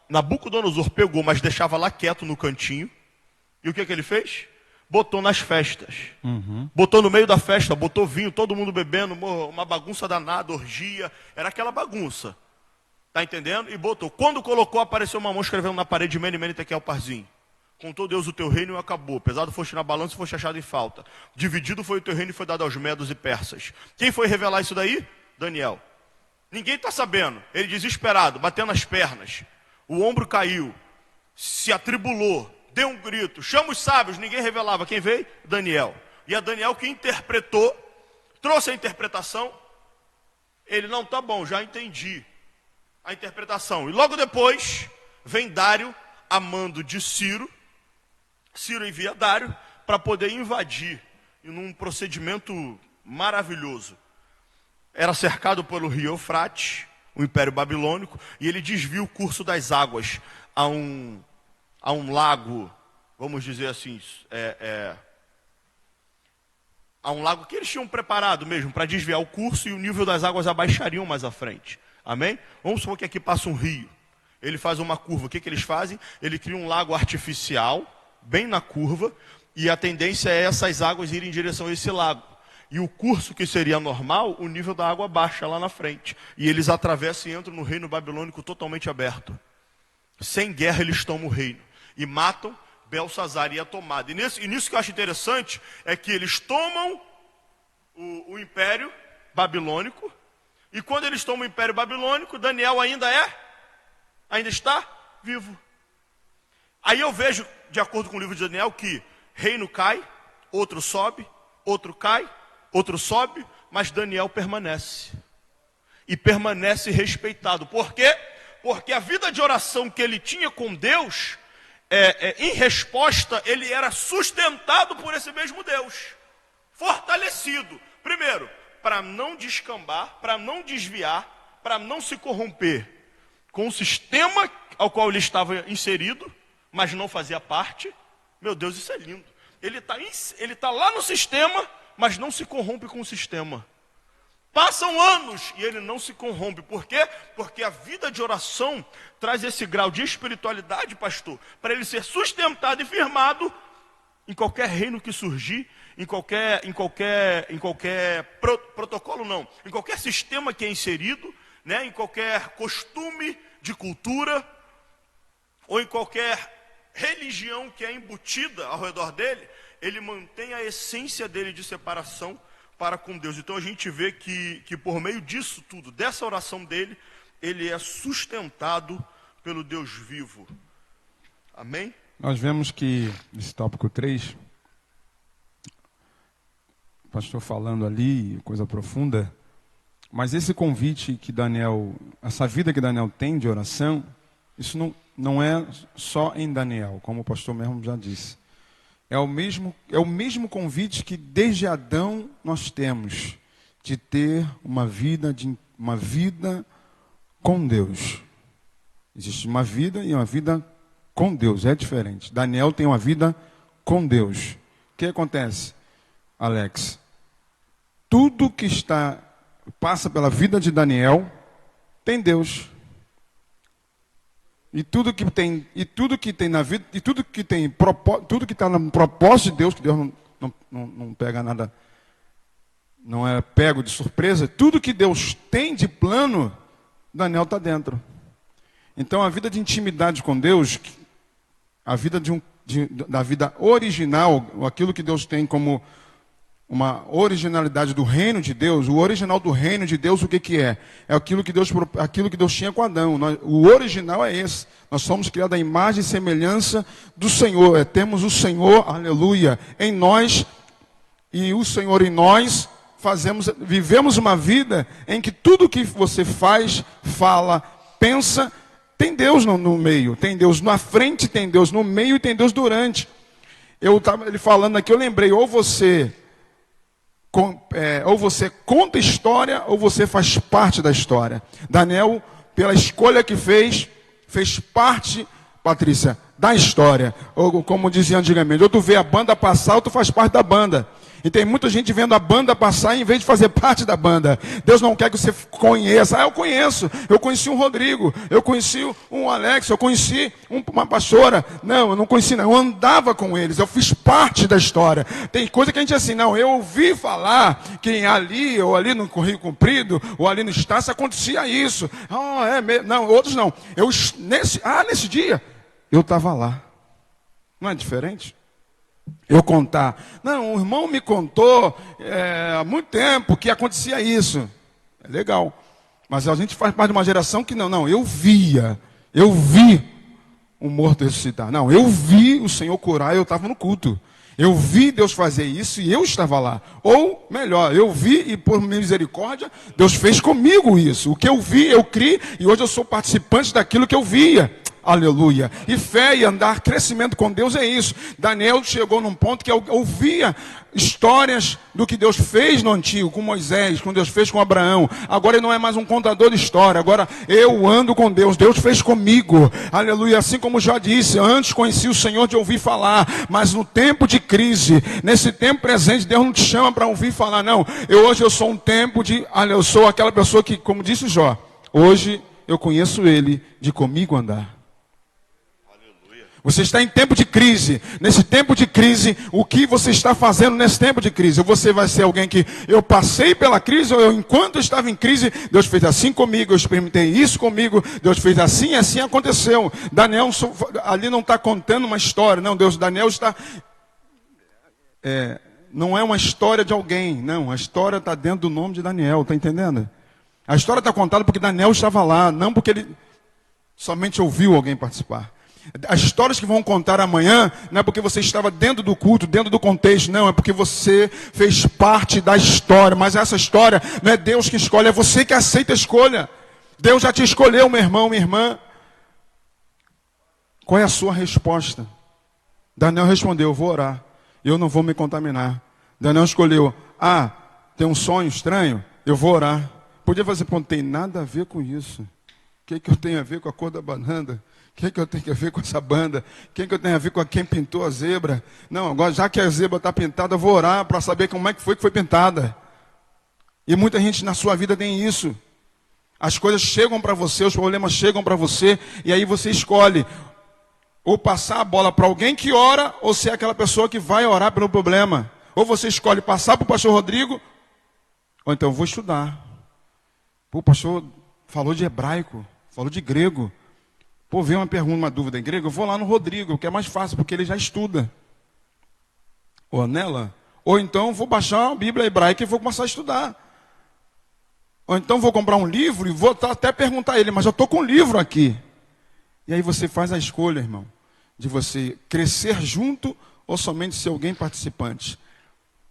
Nabucodonosor pegou, mas deixava lá quieto no cantinho. E o que ele fez? Botou nas festas. Botou no meio da festa, botou vinho, todo mundo bebendo, uma bagunça danada, orgia. Era aquela bagunça. Tá entendendo? E botou. Quando colocou, apareceu uma mão escrevendo na parede, Mene, Mene, Tekel, Parsim. Contou Deus o teu reino e acabou. Pesado foste na balança e foste achado em falta. Dividido foi o teu reino e foi dado aos medos e persas. Quem foi revelar isso daí? Daniel. Ninguém está sabendo. Ele desesperado, batendo as pernas. O ombro caiu. Se atribulou. Deu um grito. Chama os sábios. Ninguém revelava. Quem veio? Daniel. E é Daniel que interpretou. Trouxe a interpretação. Ele, não, tá bom, já entendi a interpretação. E logo depois, vem Dário, a mando de Ciro. Ciro envia Dário para poder invadir, em um procedimento maravilhoso. Era cercado pelo rio Eufrates, o Império Babilônico, e ele desvia o curso das águas a um lago, vamos dizer assim, a um lago que eles tinham preparado mesmo para desviar o curso, e o nível das águas abaixariam mais à frente. Amém? Vamos supor que aqui passa um rio. Ele faz uma curva. O que eles fazem? Ele cria um lago artificial, bem na curva, e a tendência é essas águas irem em direção a esse lago. E o curso que seria normal, o nível da água baixa lá na frente. E eles atravessam e entram no reino babilônico totalmente aberto. Sem guerra eles tomam o reino. E matam Belsazar e a tomada. E nisso que eu acho interessante, é que eles tomam o império babilônico. E quando eles tomam o império babilônico, Daniel ainda está vivo. Aí eu vejo, de acordo com o livro de Daniel, que reino cai, outro sobe, outro cai, outro sobe, mas Daniel permanece. E permanece respeitado. Por quê? Porque a vida de oração que ele tinha com Deus, em resposta, ele era sustentado por esse mesmo Deus. Fortalecido. Primeiro, para não descambar, para não desviar, para não se corromper com o sistema ao qual ele estava inserido, mas não fazia parte. Meu Deus, isso é lindo. Ele está lá no sistema, mas não se corrompe com o sistema. Passam anos e ele não se corrompe. Por quê? Porque a vida de oração traz esse grau de espiritualidade, pastor, para ele ser sustentado e firmado em qualquer reino que surgir, em qualquer protocolo não, em qualquer sistema que é inserido, né, em qualquer costume de cultura, ou em qualquer religião que é embutida ao redor dele, ele mantém a essência dele de separação para com Deus. Então a gente vê que por meio disso tudo, dessa oração dele, ele é sustentado pelo Deus vivo. Amém? Nós vemos que, nesse tópico 3, o pastor falando ali, coisa profunda, mas esse convite que Daniel, essa vida que Daniel tem de oração, isso não é só em Daniel, como o pastor mesmo já disse. É o mesmo convite que desde Adão nós temos, de ter uma vida com Deus. Existe uma vida e uma vida com Deus, é diferente. Daniel tem uma vida com Deus. O que acontece, Alex? Tudo que passa pela vida de Daniel tem Deus. E tudo que tem na vida, e tudo que está no propósito de Deus, que Deus não pega nada, não é pego de surpresa, tudo que Deus tem de plano, Daniel está dentro. Então a vida de intimidade com Deus, a vida da vida original, aquilo que Deus tem como uma originalidade do reino de Deus. O original do reino de Deus, o que é? É aquilo que Deus tinha com Adão. O original é esse. Nós somos criados à imagem e semelhança do Senhor. Temos o Senhor, aleluia, em nós, e o Senhor em nós. Vivemos uma vida em que tudo que você faz, fala, pensa, tem Deus no meio. Tem Deus na frente, tem Deus no meio e tem Deus durante. Ele falando aqui, eu lembrei, ou você conta história, ou você faz parte da história. Daniel, pela escolha que fez parte, Patrícia, da história. Ou como dizia antigamente, ou tu vê a banda passar, ou tu faz parte da banda. E tem muita gente vendo a banda passar em vez de fazer parte da banda. Deus não quer que você conheça. Eu conheço. Eu conheci um Rodrigo. Eu conheci um Alex. Eu conheci uma pastora. Não, eu não conheci não. Eu andava com eles. Eu fiz parte da história. Tem coisa que a gente assim, não. Eu ouvi falar que ali, ou ali no Rio Comprido, ou ali no Estácio, acontecia isso. Não, outros não. Nesse dia, eu estava lá. Não é diferente? Eu contar, não, o irmão me contou há muito tempo que acontecia isso. É legal. Mas a gente faz parte de uma geração que eu vi o morto ressuscitar. Não, eu vi o Senhor curar, eu estava no culto. Eu vi Deus fazer isso e eu estava lá. Ou, melhor, eu vi e por misericórdia, Deus fez comigo isso. O que eu vi, eu criei e hoje eu sou participante daquilo que eu via. Aleluia. E fé e andar, crescimento com Deus é isso. Daniel chegou num ponto que ouvia histórias do que Deus fez no antigo, com Moisés, com Deus fez com Abraão. Agora ele não é mais um contador de história. Agora eu ando com Deus. Deus fez comigo. Aleluia. Assim como já disse, antes conheci o Senhor de ouvir falar, mas no tempo de crise, nesse tempo presente, Deus não te chama para ouvir falar, não. Hoje eu sou um tempo eu sou aquela pessoa que, como disse Jó, hoje eu conheço ele de comigo andar. Você está em tempo de crise. Nesse tempo de crise, o que você está fazendo nesse tempo de crise? Você vai ser alguém que eu passei pela crise, ou enquanto eu estava em crise, Deus fez assim comigo, eu experimentei isso comigo, Deus fez assim e assim aconteceu. Daniel ali não está contando uma história, não, Daniel está... não é uma história de alguém, não, a história está dentro do nome de Daniel, está entendendo? A história está contada porque Daniel estava lá, não porque ele somente ouviu alguém participar. As histórias que vão contar amanhã, não é porque você estava dentro do culto, dentro do contexto, não, é porque você fez parte da história. Mas essa história não é Deus que escolhe, é você que aceita a escolha. Deus já te escolheu, meu irmão, minha irmã. Qual é a sua resposta? Daniel respondeu, eu vou orar, eu não vou me contaminar. Daniel escolheu, tem um sonho estranho, eu vou orar. Podia fazer, não tem nada a ver com isso. O que eu tenho a ver com a cor da banana? O que eu tenho a ver com essa banda? O que eu tenho a ver com quem pintou a zebra? Não, agora já que a zebra está pintada, eu vou orar para saber como é que foi pintada. E muita gente na sua vida tem isso. As coisas chegam para você, os problemas chegam para você, e aí você escolhe ou passar a bola para alguém que ora, ou ser aquela pessoa que vai orar pelo problema. Ou você escolhe passar para o pastor Rodrigo, ou então vou estudar. O pastor falou de hebraico, falou de grego. Veio uma pergunta, uma dúvida em grego, eu vou lá no Rodrigo, que é mais fácil, porque ele já estuda. Ou nela. Ou então vou baixar a Bíblia hebraica e vou começar a estudar. Ou então vou comprar um livro e vou até perguntar a ele, mas eu estou com um livro aqui. E aí você faz a escolha, irmão, de você crescer junto ou somente ser alguém participante.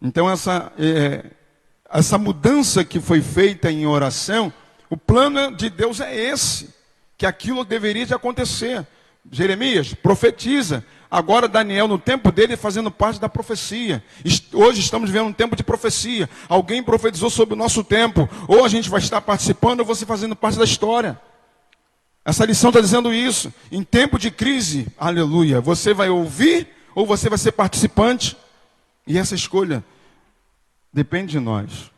Então essa mudança que foi feita em oração, o plano de Deus é esse. Que aquilo deveria de acontecer. Jeremias profetiza. Agora Daniel, no tempo dele, fazendo parte da profecia. Hoje estamos vivendo um tempo de profecia. Alguém profetizou sobre o nosso tempo. Ou a gente vai estar participando, ou você fazendo parte da história. Essa lição está dizendo isso. Em tempo de crise, aleluia, você vai ouvir ou você vai ser participante. E essa escolha depende de nós.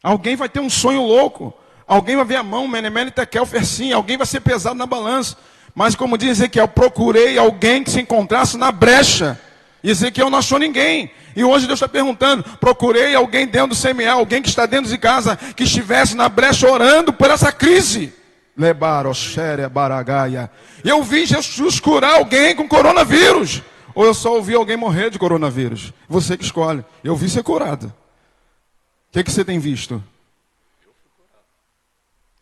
Alguém vai ter um sonho louco. Alguém vai ver a mão, Menemene, Tekel, Fersim. Alguém vai ser pesado na balança. Mas como diz Ezequiel, procurei alguém que se encontrasse na brecha. E Ezequiel não achou ninguém. E hoje Deus está perguntando, procurei alguém dentro do CMA, alguém que está dentro de casa, que estivesse na brecha orando por essa crise. Eu vi Jesus curar alguém com coronavírus. ou eu só ouvi alguém morrer de coronavírus. Você que escolhe. Eu vi ser curado. O que você tem visto?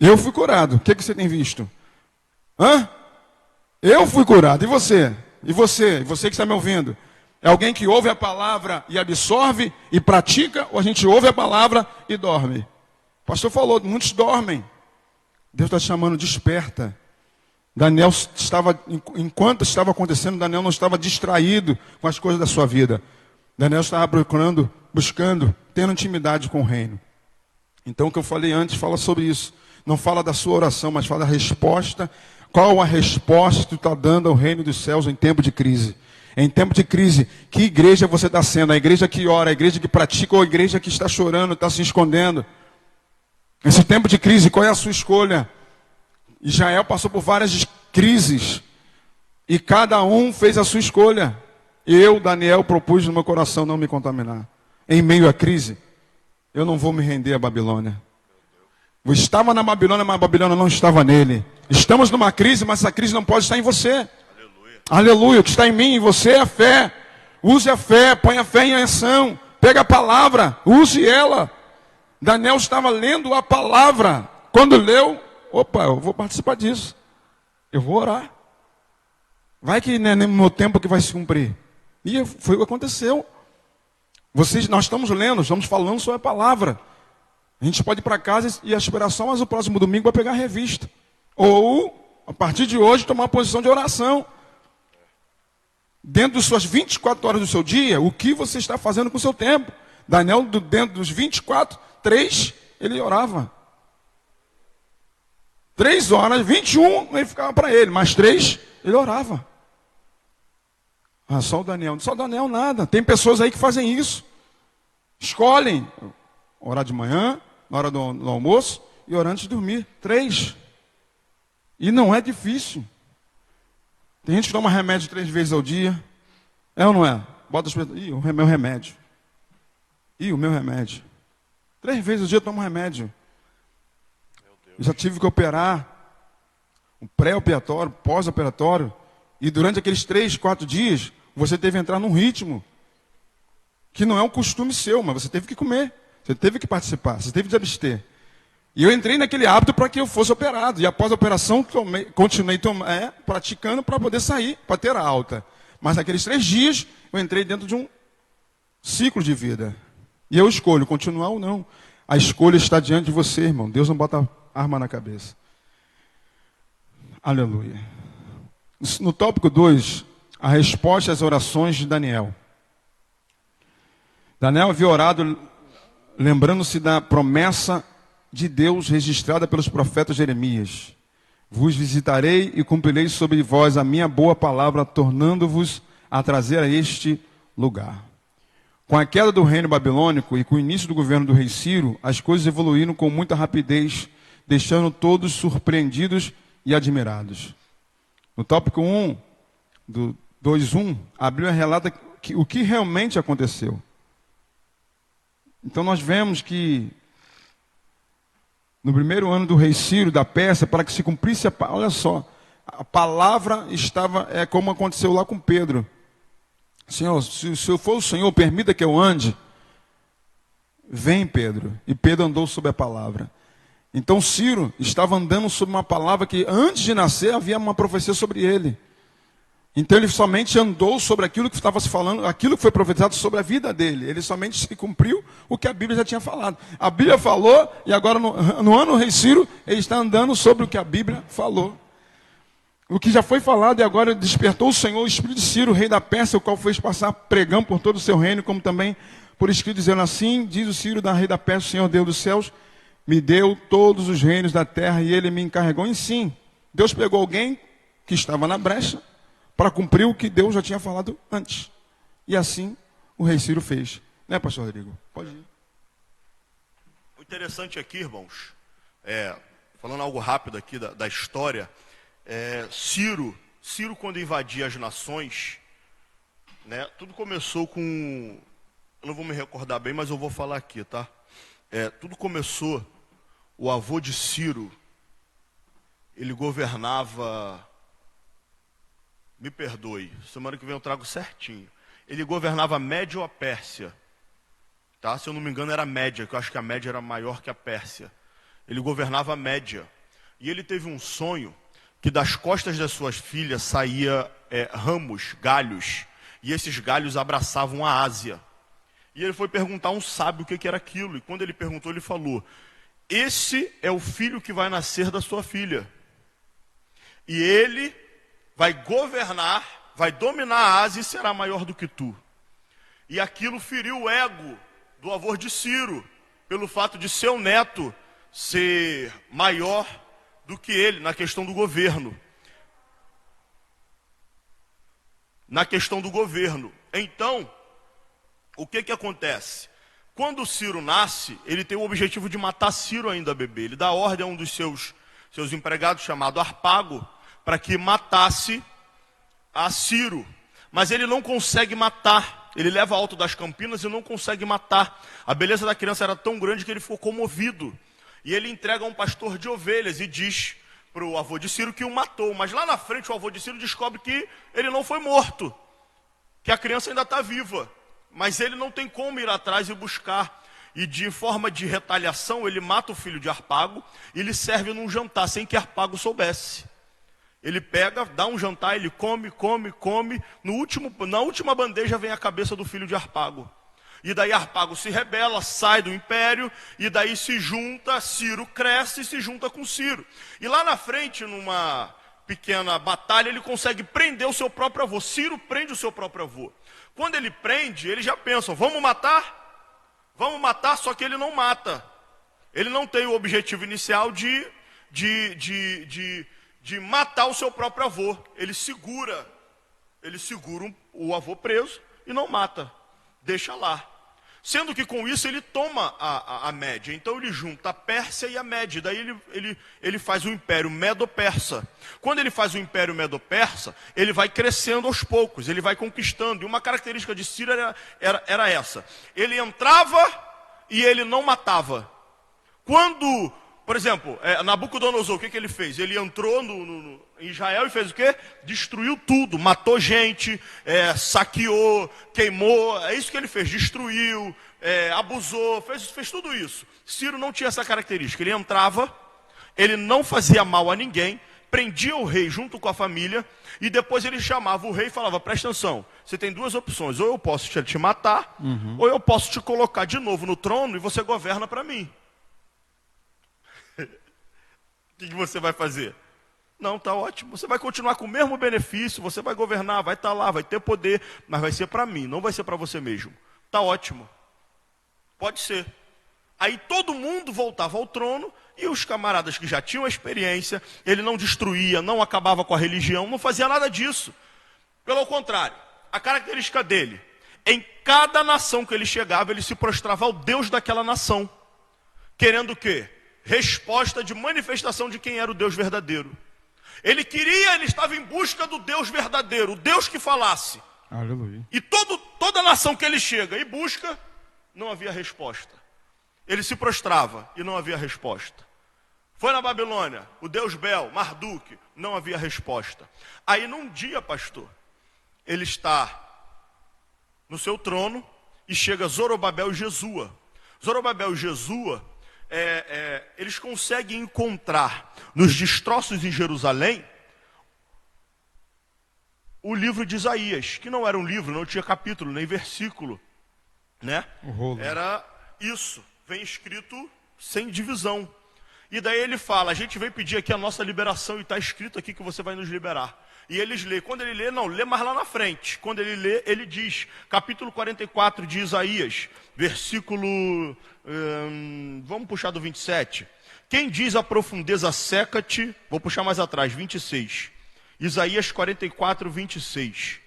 Eu fui curado. O que você tem visto? Hã? Eu fui curado. E você? E você? E você que está me ouvindo? É alguém que ouve a palavra e absorve e pratica, ou a gente ouve a palavra e dorme? O pastor falou, muitos dormem. Deus está te chamando, desperta. Daniel estava, enquanto estava acontecendo, Daniel não estava distraído com as coisas da sua vida. Daniel estava buscando, tendo intimidade com o reino. Então o que eu falei antes fala sobre isso. Não fala da sua oração, mas fala da resposta. Qual a resposta que tu está dando ao reino dos céus em tempo de crise? Em tempo de crise, que igreja você está sendo? A igreja que ora, a igreja que pratica ou a igreja que está chorando, está se escondendo? Nesse tempo de crise, qual é a sua escolha? Israel passou por várias crises e cada um fez a sua escolha. Eu, Daniel, propus no meu coração não me contaminar. Em meio à crise, eu não vou me render à Babilônia. Eu estava na Babilônia, mas a Babilônia não estava nele. Estamos numa crise, mas essa crise não pode estar em você. Aleluia. Aleluia. O que está em mim, em você é a fé. Use a fé, põe a fé em ação. Pega a palavra, use ela. Daniel estava lendo a palavra. Quando leu, opa, eu vou participar disso. Eu vou orar. Vai que não é no meu tempo que vai se cumprir. E foi o que aconteceu. Nós estamos lendo, estamos falando sobre a palavra. A gente pode ir para casa e esperar só mais o próximo domingo para pegar a revista. Ou, a partir de hoje, tomar uma posição de oração. Dentro das suas 24 horas do seu dia, o que você está fazendo com o seu tempo? Daniel, dentro dos 24, 3, ele orava. 3 horas, 21, ele ficava para ele, mas 3, ele orava. Ah, só o Daniel nada. Tem pessoas aí que fazem isso. Escolhem orar de manhã, na hora do almoço e orar antes de dormir. 3. E não é difícil. Tem gente que toma remédio 3 vezes ao dia. É ou não é? Bota as pessoas. Ih, o meu remédio. Ih, o meu remédio. 3 vezes ao dia eu tomo remédio. Eu já tive que operar. Um pré-operatório, pós-operatório. E durante aqueles 3, 4 dias, você teve que entrar num ritmo que não é um costume seu, mas você teve que comer. Você teve que participar, você teve que abster. E eu entrei naquele hábito para que eu fosse operado. E após a operação, continuei praticando para poder sair, para ter a alta. Mas naqueles 3 dias, eu entrei dentro de um ciclo de vida. E eu escolho continuar ou não. A escolha está diante de você, irmão. Deus não bota arma na cabeça. Aleluia. No tópico 2, a resposta às orações de Daniel. Daniel havia orado lembrando-se da promessa de Deus registrada pelos profetas Jeremias. Vos visitarei e cumprirei sobre vós a minha boa palavra, tornando-vos a trazer a este lugar. Com a queda do reino babilônico e com o início do governo do rei Ciro, as coisas evoluíram com muita rapidez, deixando todos surpreendidos e admirados. No tópico 1, do 2:1, a Bíblia relata o que realmente aconteceu. Então nós vemos que no primeiro ano do rei Ciro da Pérsia, para que se cumprisse olha só, a palavra estava, como aconteceu lá com Pedro. Senhor, se eu for o Senhor, permita que eu ande. Vem, Pedro. E Pedro andou sobre a palavra. Então Ciro estava andando sobre uma palavra que antes de nascer havia uma profecia sobre ele. Então ele somente andou sobre aquilo que estava se falando, aquilo que foi profetizado sobre a vida dele. Ele somente se cumpriu o que a Bíblia já tinha falado. A Bíblia falou e agora no ano do rei Ciro ele está andando sobre o que a Bíblia falou. O que já foi falado e agora despertou o Senhor, o espírito de Ciro, rei da Pérsia, o qual fez passar pregão por todo o seu reino, como também por escrito dizendo assim, diz o Ciro da rei da Pérsia, o Senhor Deus dos céus, me deu todos os reinos da terra e ele me encarregou em sim. Deus pegou alguém que estava na brecha para cumprir o que Deus já tinha falado antes. E assim o rei Ciro fez. Né, pastor Rodrigo? Pode ir. O interessante aqui, irmãos, falando algo rápido aqui da história, Ciro quando invadia as nações, né, tudo começou com... Eu não vou me recordar bem, mas eu vou falar aqui, tá? Tudo começou, o avô de Ciro, ele governava me perdoe, semana que vem eu trago certinho. Ele governava a Média ou a Pérsia? Tá? Se eu não me engano era a Média, que eu acho que a Média era maior que a Pérsia. Ele governava a Média. E ele teve um sonho que das costas das suas filhas saía ramos, galhos, e esses galhos abraçavam a Ásia. E ele foi perguntar a um sábio o que era aquilo, e quando ele perguntou, ele falou: esse é o filho que vai nascer da sua filha, e ele vai governar, vai dominar a Ásia e será maior do que tu. E aquilo feriu o ego do avô de Ciro, pelo fato de seu neto ser maior do que ele na questão do governo. Então, o que acontece? Quando o Ciro nasce, ele tem o objetivo de matar Ciro ainda bebê. Ele dá ordem a um dos seus empregados, chamado Harpago, para que matasse a Ciro. Mas ele não consegue matar. Ele leva alto das Campinas e não consegue matar. A beleza da criança era tão grande que ele ficou comovido. E ele entrega a um pastor de ovelhas e diz para o avô de Ciro que o matou. Mas lá na frente o avô de Ciro descobre que ele não foi morto, que a criança ainda está viva. Mas ele não tem como ir atrás e buscar. E de forma de retaliação, ele mata o filho de Harpago e lhe serve num jantar, sem que Harpago soubesse. Ele pega, dá um jantar, ele come. Na última bandeja vem a cabeça do filho de Harpago. E daí Harpago se rebela, sai do império, e daí se junta, Ciro cresce e se junta com Ciro. E lá na frente, numa pequena batalha, ele consegue prender o seu próprio avô. Ciro prende o seu próprio avô. Quando ele prende, eles já pensam: vamos matar? Vamos matar, só que ele não mata. Ele não tem o objetivo inicial de matar o seu próprio avô. Ele segura o avô preso e não mata. Deixa lá. Sendo que com isso ele toma a Média. Então ele junta a Pérsia e a Média. Daí ele faz o Império Medo-Persa. Quando ele faz o Império Medo-Persa, ele vai crescendo aos poucos, ele vai conquistando. E uma característica de Ciro era essa: ele entrava e ele não matava. Quando, por exemplo, Nabucodonosor, o que ele fez? Ele entrou em Israel e fez o quê? Destruiu tudo, matou gente, saqueou, queimou. É isso que ele fez: destruiu, abusou, fez tudo isso. Ciro não tinha essa característica. Ele entrava, ele não fazia mal a ninguém, prendia o rei junto com a família, e depois ele chamava o rei e falava: presta atenção, você tem duas opções: ou eu posso te matar, ou eu posso te colocar de novo no trono e você governa para mim. O que você vai fazer? Não, tá ótimo. Você vai continuar com o mesmo benefício, você vai governar, vai estar lá, vai ter poder, mas vai ser para mim, não vai ser para você mesmo. Tá ótimo. Pode ser. Aí todo mundo voltava ao trono, e os camaradas que já tinham a experiência, ele não destruía, não acabava com a religião, não fazia nada disso. Pelo contrário, a característica dele: em cada nação que ele chegava, ele se prostrava ao Deus daquela nação. Querendo o quê? Resposta de manifestação de quem era o Deus verdadeiro. Ele estava em busca do Deus verdadeiro, o Deus que falasse. Aleluia. E toda nação que ele chega e busca, não havia resposta. Ele se prostrava e não havia resposta. Foi na Babilônia, o Deus Bel, Marduk, não havia resposta. Aí num dia, pastor, ele está no seu trono e chega Zorobabel e Jesua. Zorobabel e Jesua, eles conseguem encontrar nos destroços em Jerusalém o livro de Isaías, que não era um livro, não tinha capítulo, nem versículo, né? Era isso, vem escrito sem divisão. E daí ele fala: a gente veio pedir aqui a nossa liberação e está escrito aqui que você vai nos liberar. E eles lêem. Quando ele lê, não, lê mais lá na frente. Quando ele lê, ele diz, capítulo 44 de Isaías, versículo, vamos puxar do 27. Quem diz a profundeza seca-te, vou puxar mais atrás, 26. Isaías 44, 26.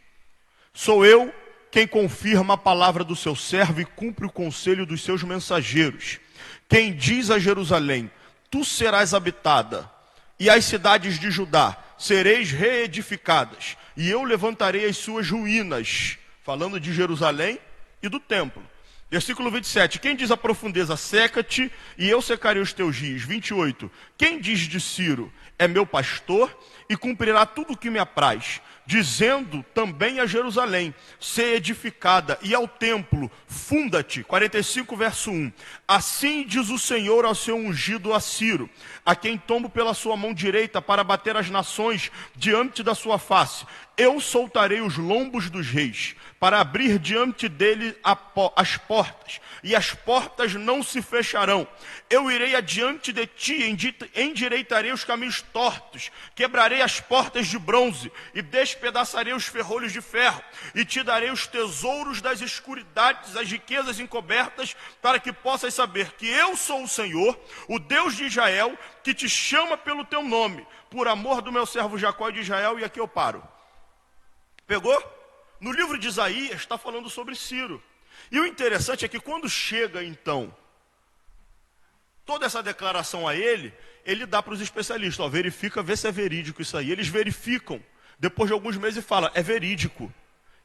Sou eu quem confirma a palavra do seu servo e cumpre o conselho dos seus mensageiros. Quem diz a Jerusalém: tu serás habitada, e as cidades de Judá sereis reedificadas, e eu levantarei as suas ruínas. Falando de Jerusalém e do templo. Versículo 27. Quem diz a profundeza, seca-te, e eu secarei os teus rios. 28. Quem diz de Ciro: é meu pastor, e cumprirá tudo o que me apraz. dizendo também a Jerusalém, ser edificada, e ao templo, funda-te. 45, verso 1. Assim diz o Senhor ao seu ungido a Ciro, a quem tomo pela sua mão direita para bater as nações diante da sua face. Eu soltarei os lombos dos reis, para abrir diante dele as portas, e as portas não se fecharão. Eu irei adiante de ti, endireitarei os caminhos tortos, quebrarei as portas de bronze, e despedaçarei os ferrolhos de ferro, e te darei os tesouros das escuridades, as riquezas encobertas, para que possas saber que eu sou o Senhor, o Deus de Israel, que te chama pelo teu nome, por amor do meu servo Jacó e de Israel. E aqui eu paro. Pegou? No livro de Isaías está falando sobre Ciro. E o interessante é que quando chega então toda essa declaração a ele, ele dá para os especialistas, ó, verifica, vê se é verídico isso aí. Eles verificam, depois de alguns meses falam, é verídico.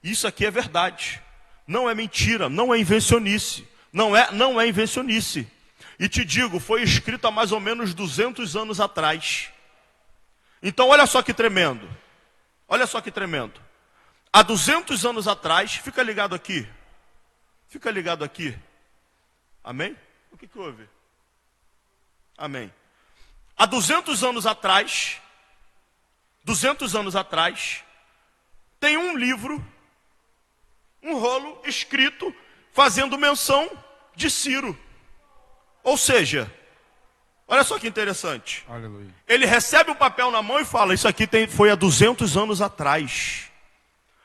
Isso aqui é verdade. Não é mentira, não é invencionice. Não é invencionice. E te digo, foi escrito há mais ou menos 200 anos atrás. Então olha só que tremendo. Olha só que tremendo. Há 200 anos atrás, fica ligado aqui. Fica ligado aqui. Amém? O que houve? Amém. Há 200 anos atrás, tem um livro, um rolo escrito, fazendo menção de Ciro. Ou seja, olha só que interessante. Aleluia. Ele recebe o papel na mão e fala, isso aqui foi há 200 anos atrás.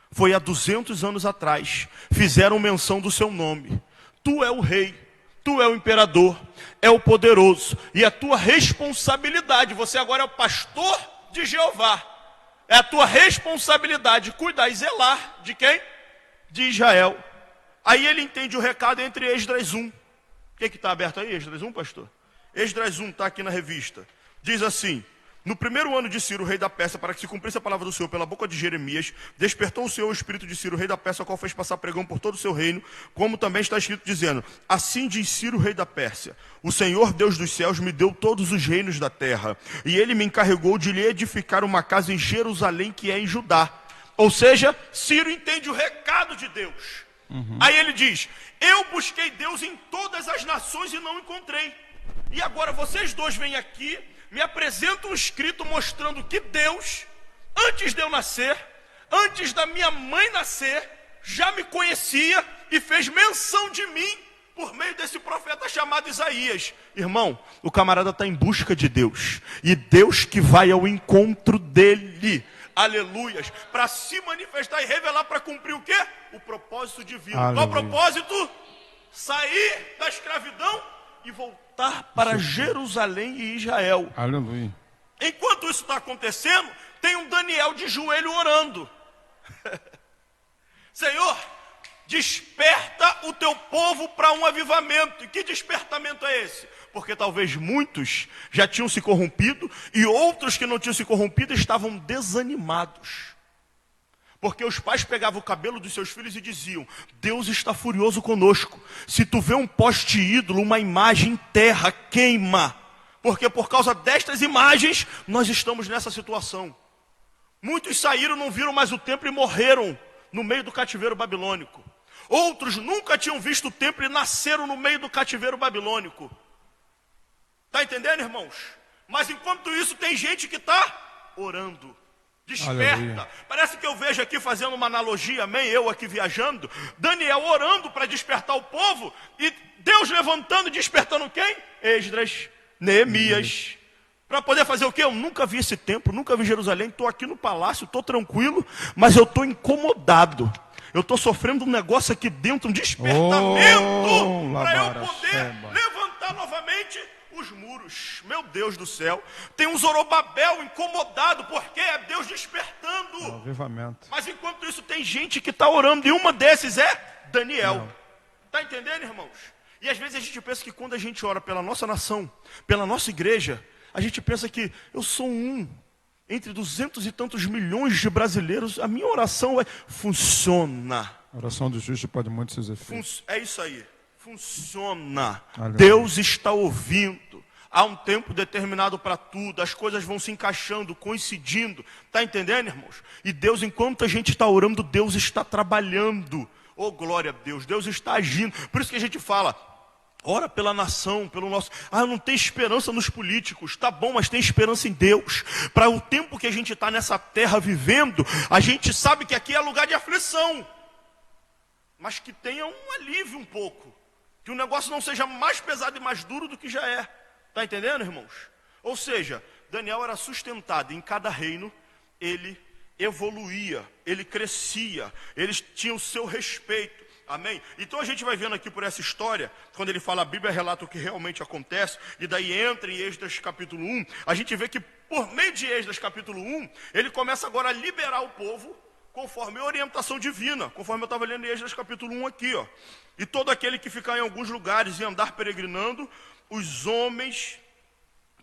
Foi há 200 anos atrás. Fizeram menção do seu nome. Tu é o rei, tu é o imperador, é o poderoso. E a tua responsabilidade, você agora é o pastor de Jeová. É a tua responsabilidade cuidar e zelar de quem? De Israel. Aí ele entende o recado entre Esdras 1. O que está aberto aí, Esdras 1, pastor? Esdras 1 está aqui na revista. Diz assim: no primeiro ano de Ciro, rei da Pérsia, para que se cumprisse a palavra do Senhor pela boca de Jeremias, despertou o Senhor o espírito de Ciro, rei da Pérsia, o qual fez passar pregão por todo o seu reino, como também está escrito dizendo, assim diz Ciro, rei da Pérsia, o Senhor Deus dos céus me deu todos os reinos da terra, e ele me encarregou de lhe edificar uma casa em Jerusalém, que é em Judá. Ou seja, Ciro entende o recado de Deus. Aí ele diz, eu busquei Deus em todas as nações e não encontrei. E agora vocês dois vêm aqui, me apresentam um escrito mostrando que Deus, antes de eu nascer, antes da minha mãe nascer, já me conhecia e fez menção de mim por meio desse profeta chamado Isaías. Irmão, o camarada está em busca de Deus, e Deus que vai ao encontro dele, aleluias, para se manifestar e revelar, para cumprir o quê? O propósito divino. Aleluia. Qual o propósito? Sair da escravidão e voltar para Jerusalém e Israel. Aleluia. Enquanto isso está acontecendo, tem um Daniel de joelho orando. Senhor, desperta o teu povo para um avivamento. E que despertamento é esse? Porque talvez muitos já tinham se corrompido e outros que não tinham se corrompido estavam desanimados. Porque os pais pegavam o cabelo dos seus filhos e diziam, Deus está furioso conosco. Se tu vê um poste ídolo, uma imagem em terra, queima. Porque por causa destas imagens, nós estamos nessa situação. Muitos saíram, não viram mais o templo e morreram no meio do cativeiro babilônico. Outros nunca tinham visto o templo e nasceram no meio do cativeiro babilônico. Está entendendo, irmãos? Mas enquanto isso, tem gente que está orando. Desperta. Aleluia. Parece que eu vejo aqui fazendo uma analogia, amém? Eu aqui viajando, Daniel orando para despertar o povo, e Deus levantando e despertando quem? Esdras, Neemias. Para poder fazer o quê? Eu nunca vi esse templo, nunca vi Jerusalém, estou aqui no palácio, estou tranquilo, mas eu estou incomodado. Eu estou sofrendo um negócio aqui dentro, um despertamento, para eu poder levantar novamente os muros. Meu Deus do céu, tem um Zorobabel incomodado, porque é Deus despertando. Avivamento. Mas enquanto isso tem gente que está orando, e uma desses é Daniel. Está entendendo, irmãos? E às vezes a gente pensa que quando a gente ora pela nossa nação, pela nossa igreja, a gente pensa que eu sou um entre 200 e tantos milhões de brasileiros, a minha oração funciona. A oração do justo pode muitos seus efeitos. É isso aí. Funciona. Aleluia. Deus está ouvindo. Há um tempo determinado para tudo, as coisas vão se encaixando, coincidindo. Está entendendo, irmãos? E Deus, enquanto a gente está orando, Deus está trabalhando. Oh, glória a Deus, Deus está agindo. Por isso que a gente fala, ora pela nação, pelo nosso... não tem esperança nos políticos. Tá bom, mas tem esperança em Deus. Para o tempo que a gente está nessa terra vivendo, a gente sabe que aqui é lugar de aflição. Mas que tenha um alívio um pouco. Que o negócio não seja mais pesado e mais duro do que já é. Está entendendo, irmãos? Ou seja, Daniel era sustentado em cada reino, ele evoluía, ele crescia, eles tinham o seu respeito. Amém? Então a gente vai vendo aqui por essa história, quando ele fala, a Bíblia relata o que realmente acontece, e daí entra em Êxodo capítulo 1, a gente vê que por meio de Êxodo capítulo 1, ele começa agora a liberar o povo, conforme a orientação divina, conforme eu estava lendo em Êxodo capítulo 1 aqui, ó. E todo aquele que ficar em alguns lugares e andar peregrinando, os homens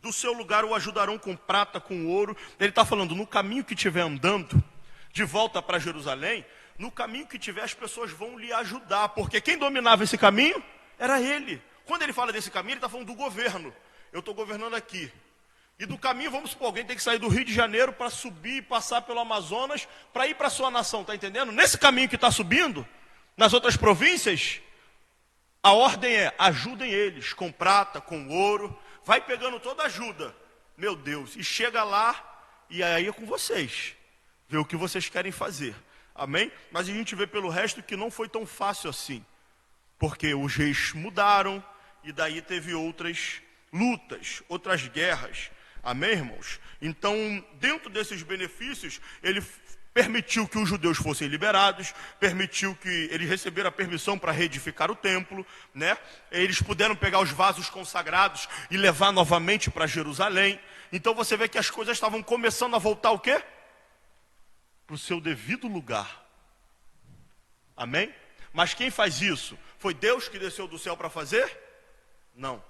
do seu lugar o ajudarão com prata, com ouro. Ele está falando, no caminho que estiver andando, de volta para Jerusalém, no caminho que tiver as pessoas vão lhe ajudar, porque quem dominava esse caminho era ele. Quando ele fala desse caminho, ele está falando do governo. Eu estou governando aqui. E do caminho, vamos supor, alguém tem que sair do Rio de Janeiro para subir e passar pelo Amazonas, para ir para a sua nação, está entendendo? Nesse caminho que está subindo, nas outras províncias, a ordem é, ajudem eles, com prata, com ouro, vai pegando toda a ajuda, meu Deus, e chega lá, e aí é com vocês, vê o que vocês querem fazer, amém? Mas a gente vê pelo resto que não foi tão fácil assim, porque os reis mudaram, e daí teve outras lutas, outras guerras, amém, irmãos? Então, dentro desses benefícios, ele permitiu que os judeus fossem liberados, permitiu que eles receberam a permissão para reedificar o templo, né? Eles puderam pegar os vasos consagrados e levar novamente para Jerusalém. Então você vê que as coisas estavam começando a voltar o quê? Para o seu devido lugar. Amém? Mas quem faz isso? Foi Deus que desceu do céu para fazer? Não.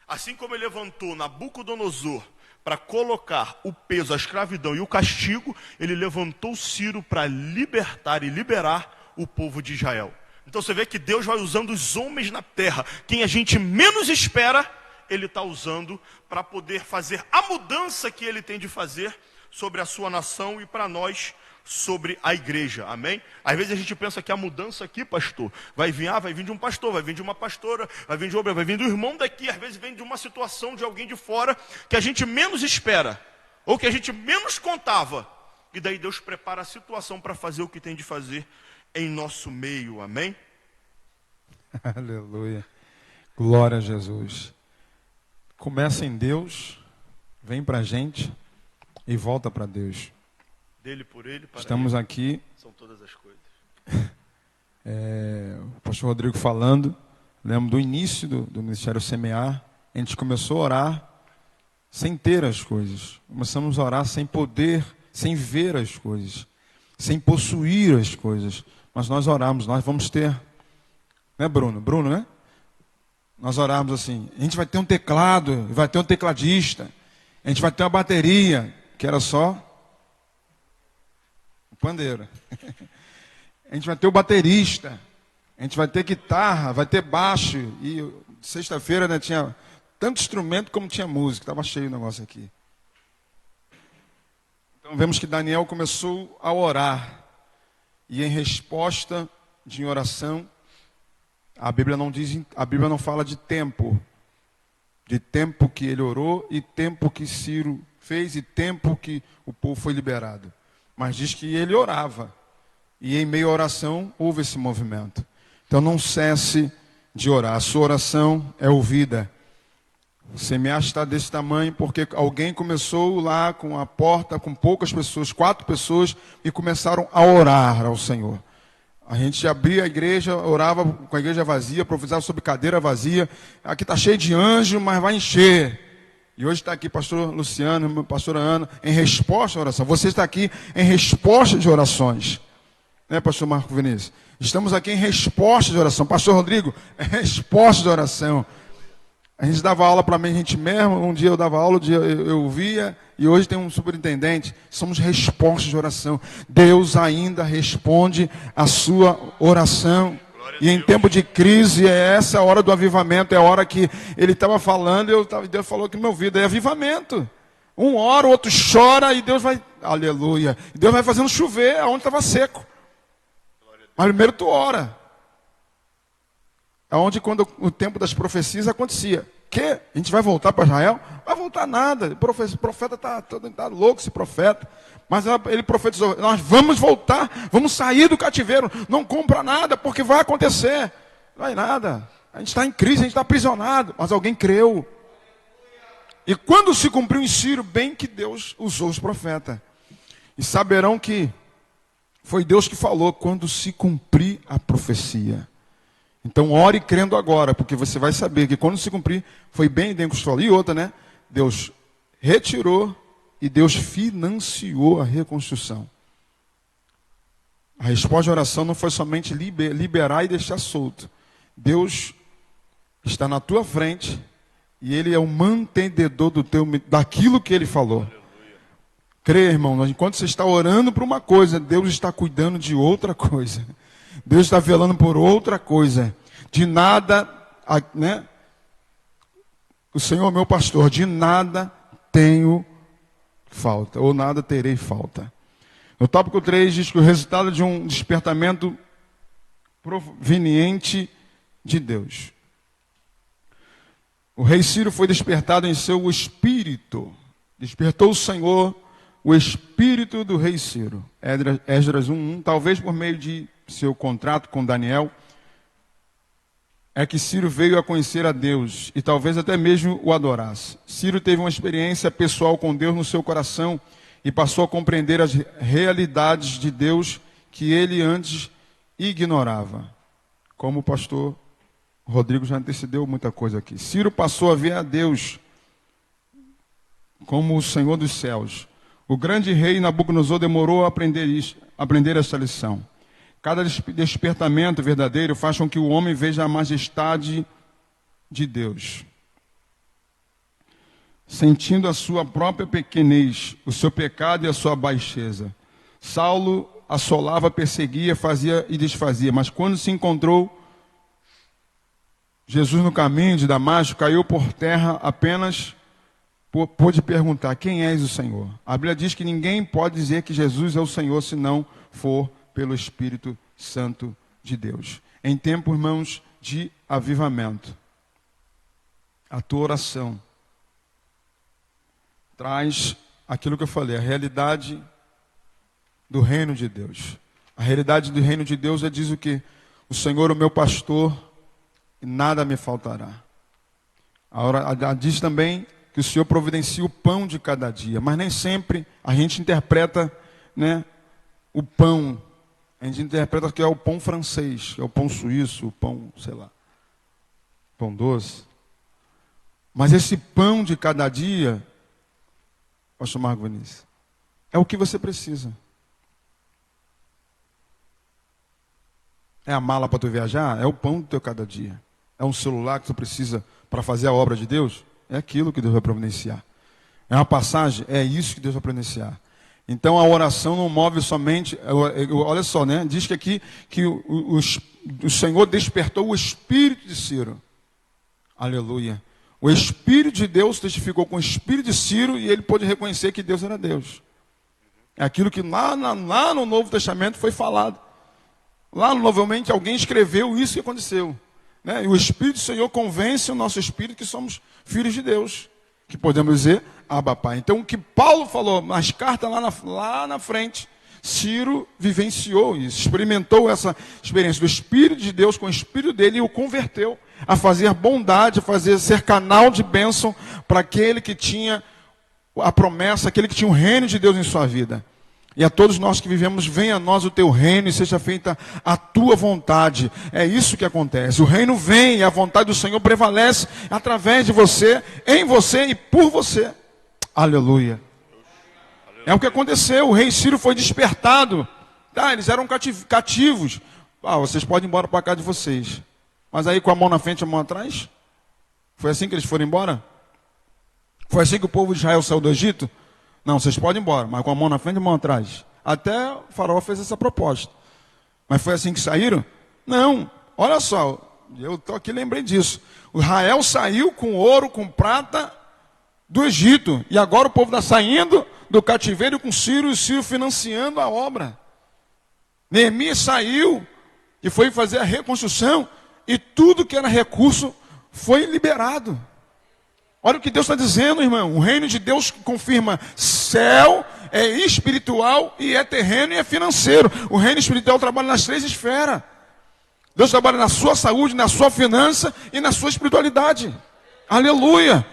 Assim como ele levantou Nabucodonosor para colocar o peso, a escravidão e o castigo, ele levantou Ciro para libertar e liberar o povo de Israel. Então você vê que Deus vai usando os homens na terra, quem a gente menos espera, ele está usando para poder fazer a mudança que ele tem de fazer sobre a sua nação e para nós, sobre a igreja, amém? Às vezes a gente pensa que a mudança aqui, pastor, vai vir de um pastor, vai vir de uma pastora, vai vir de obreiro, vai vir do irmão daqui, às vezes vem de uma situação de alguém de fora, que a gente menos espera, ou que a gente menos contava, e daí Deus prepara a situação para fazer o que tem de fazer em nosso meio, amém? Aleluia, glória a Jesus. Começa em Deus, vem para a gente e volta para Deus. Dele, por ele, para Estamos ele, aqui, são todas as coisas. O pastor Rodrigo falando, lembro do início do Ministério Semear, a gente começou a orar sem ter as coisas, começamos a orar sem poder, sem ver as coisas, sem possuir as coisas, mas nós oramos, nós vamos ter, né Bruno, né? Nós oramos assim, a gente vai ter um teclado, vai ter um tecladista, a gente vai ter uma bateria, que era só pandeiro. A gente vai ter o baterista, a gente vai ter guitarra, vai ter baixo. E sexta-feira, né, tinha tanto instrumento como tinha música, estava cheio o negócio aqui. Então vemos que Daniel começou a orar. E em resposta de oração, a Bíblia não fala de tempo que ele orou, e tempo que Ciro fez, e tempo que o povo foi liberado. Mas diz que ele orava. E em meio à oração houve esse movimento. Então não cesse de orar. A sua oração é ouvida. O semear está desse tamanho porque alguém começou lá com a porta, com poucas pessoas, 4 pessoas, e começaram a orar ao Senhor. A gente abria a igreja, orava com a igreja vazia, profetizava sobre cadeira vazia. Aqui está cheio de anjo, mas vai encher. E hoje está aqui pastor Luciano, pastora Ana, em resposta à oração. Você está aqui em resposta de orações. Né, pastor Marco Vinícius? Estamos aqui em resposta de oração. Pastor Rodrigo, é resposta de oração. A gente dava aula para a gente mesmo. Um dia eu dava aula, um dia eu ouvia. E hoje tem um superintendente. Somos respostas de oração. Deus ainda responde a sua oração. E em tempo de crise, é essa a hora do avivamento, é a hora que ele estava falando, e Deus falou que no meu ouvido, é avivamento. Um ora, o outro chora, e Deus vai, aleluia, Deus vai fazendo chover aonde estava seco. Mas primeiro tu ora. Aonde quando o tempo das profecias acontecia. Que? A gente vai voltar para Israel? Vai voltar nada. O profeta está louco, esse profeta. Mas ele profetizou, nós vamos voltar, vamos sair do cativeiro. Não compra nada, porque vai acontecer. Não vai nada. A gente está em crise, a gente está aprisionado. Mas alguém creu. E quando se cumpriu em Ciro, bem que Deus usou os profetas. E saberão que foi Deus que falou quando se cumprir a profecia. Então ore crendo agora, porque você vai saber que quando se cumprir, foi bem dentro que falou. E outra, né? Deus retirou e Deus financiou a reconstrução. A resposta de oração não foi somente liberar e deixar solto. Deus está na tua frente e Ele é o mantenedor daquilo que Ele falou. Creia, irmão, enquanto você está orando por uma coisa, Deus está cuidando de outra coisa. Deus está velando por outra coisa. De nada, né? O Senhor é meu pastor, de nada tenho falta, ou nada terei falta. No tópico 3 diz que o resultado de um despertamento proveniente de Deus. O rei Ciro foi despertado em seu espírito. Despertou o Senhor o espírito do rei Ciro. Esdras 1:1, talvez por meio de seu contrato com Daniel, é que Ciro veio a conhecer a Deus e talvez até mesmo o adorasse. Ciro teve uma experiência pessoal com Deus no seu coração e passou a compreender as realidades de Deus que ele antes ignorava. Como o pastor Rodrigo já antecedeu muita coisa aqui. Ciro passou a ver a Deus como o Senhor dos céus. O grande rei Nabucodonosor demorou a aprender esta lição. Cada despertamento verdadeiro faz com que o homem veja a majestade de Deus. Sentindo a sua própria pequenez, o seu pecado e a sua baixeza. Saulo assolava, perseguia, fazia e desfazia. Mas quando se encontrou Jesus no caminho de Damasco, caiu por terra apenas pôde perguntar, quem és o Senhor? A Bíblia diz que ninguém pode dizer que Jesus é o Senhor se não for pelo Espírito Santo de Deus. Em tempo, irmãos, de avivamento, a tua oração traz aquilo que eu falei, a realidade do reino de Deus. A realidade do reino de Deus diz o quê? O Senhor é o meu pastor e nada me faltará. Diz também que o Senhor providencia o pão de cada dia, mas nem sempre a gente interpreta, né, o pão. A gente interpreta que é o pão francês, que é o pão suíço, o pão, sei lá, pão doce. Mas esse pão de cada dia, pastor Marco Vinícius, é o que você precisa. É a mala para tu viajar? É o pão do teu cada dia. É um celular que tu precisa para fazer a obra de Deus? É aquilo que Deus vai providenciar. É uma passagem? É isso que Deus vai providenciar. Então a oração não move somente, olha só, né? Diz que aqui que o Senhor despertou o espírito de Ciro. Aleluia. O Espírito de Deus testificou com o Espírito de Ciro e ele pôde reconhecer que Deus era Deus. É aquilo que lá no Novo Testamento foi falado. Lá novamente alguém escreveu isso que aconteceu. Né? E o Espírito do Senhor convence o nosso espírito que somos filhos de Deus. Que podemos dizer, Abba Pai. Então o que Paulo falou nas cartas lá na frente, Ciro vivenciou isso, experimentou essa experiência do Espírito de Deus com o Espírito dele e o converteu a fazer bondade, a ser canal de bênção para aquele que tinha a promessa, aquele que tinha o reino de Deus em sua vida. E a todos nós que vivemos, venha a nós o teu reino e seja feita a tua vontade. É isso que acontece. O reino vem e a vontade do Senhor prevalece através de você, em você e por você. Aleluia. É o que aconteceu. O rei Ciro foi despertado. Tá, eles eram cativos. Vocês podem ir embora para a casa de vocês. Mas aí com a mão na frente e a mão atrás? Foi assim que eles foram embora? Foi assim que o povo de Israel saiu do Egito? Não, vocês podem ir embora, mas com a mão na frente e a mão atrás. Até o faraó fez essa proposta. Mas foi assim que saíram? Não. olha só, eu estou aqui, lembrei disso. O Israel saiu com ouro, com prata do Egito. E agora o povo está saindo do cativeiro com Ciro, e o Ciro financiando a obra. Neemias saiu e foi fazer a reconstrução, e tudo que era recurso foi liberado. Olha o que Deus está dizendo, irmão. O reino de Deus confirma: céu é espiritual e é terreno e é financeiro. O reino espiritual trabalha nas 3 esferas. Deus trabalha na sua saúde, na sua finança e na sua espiritualidade. Aleluia!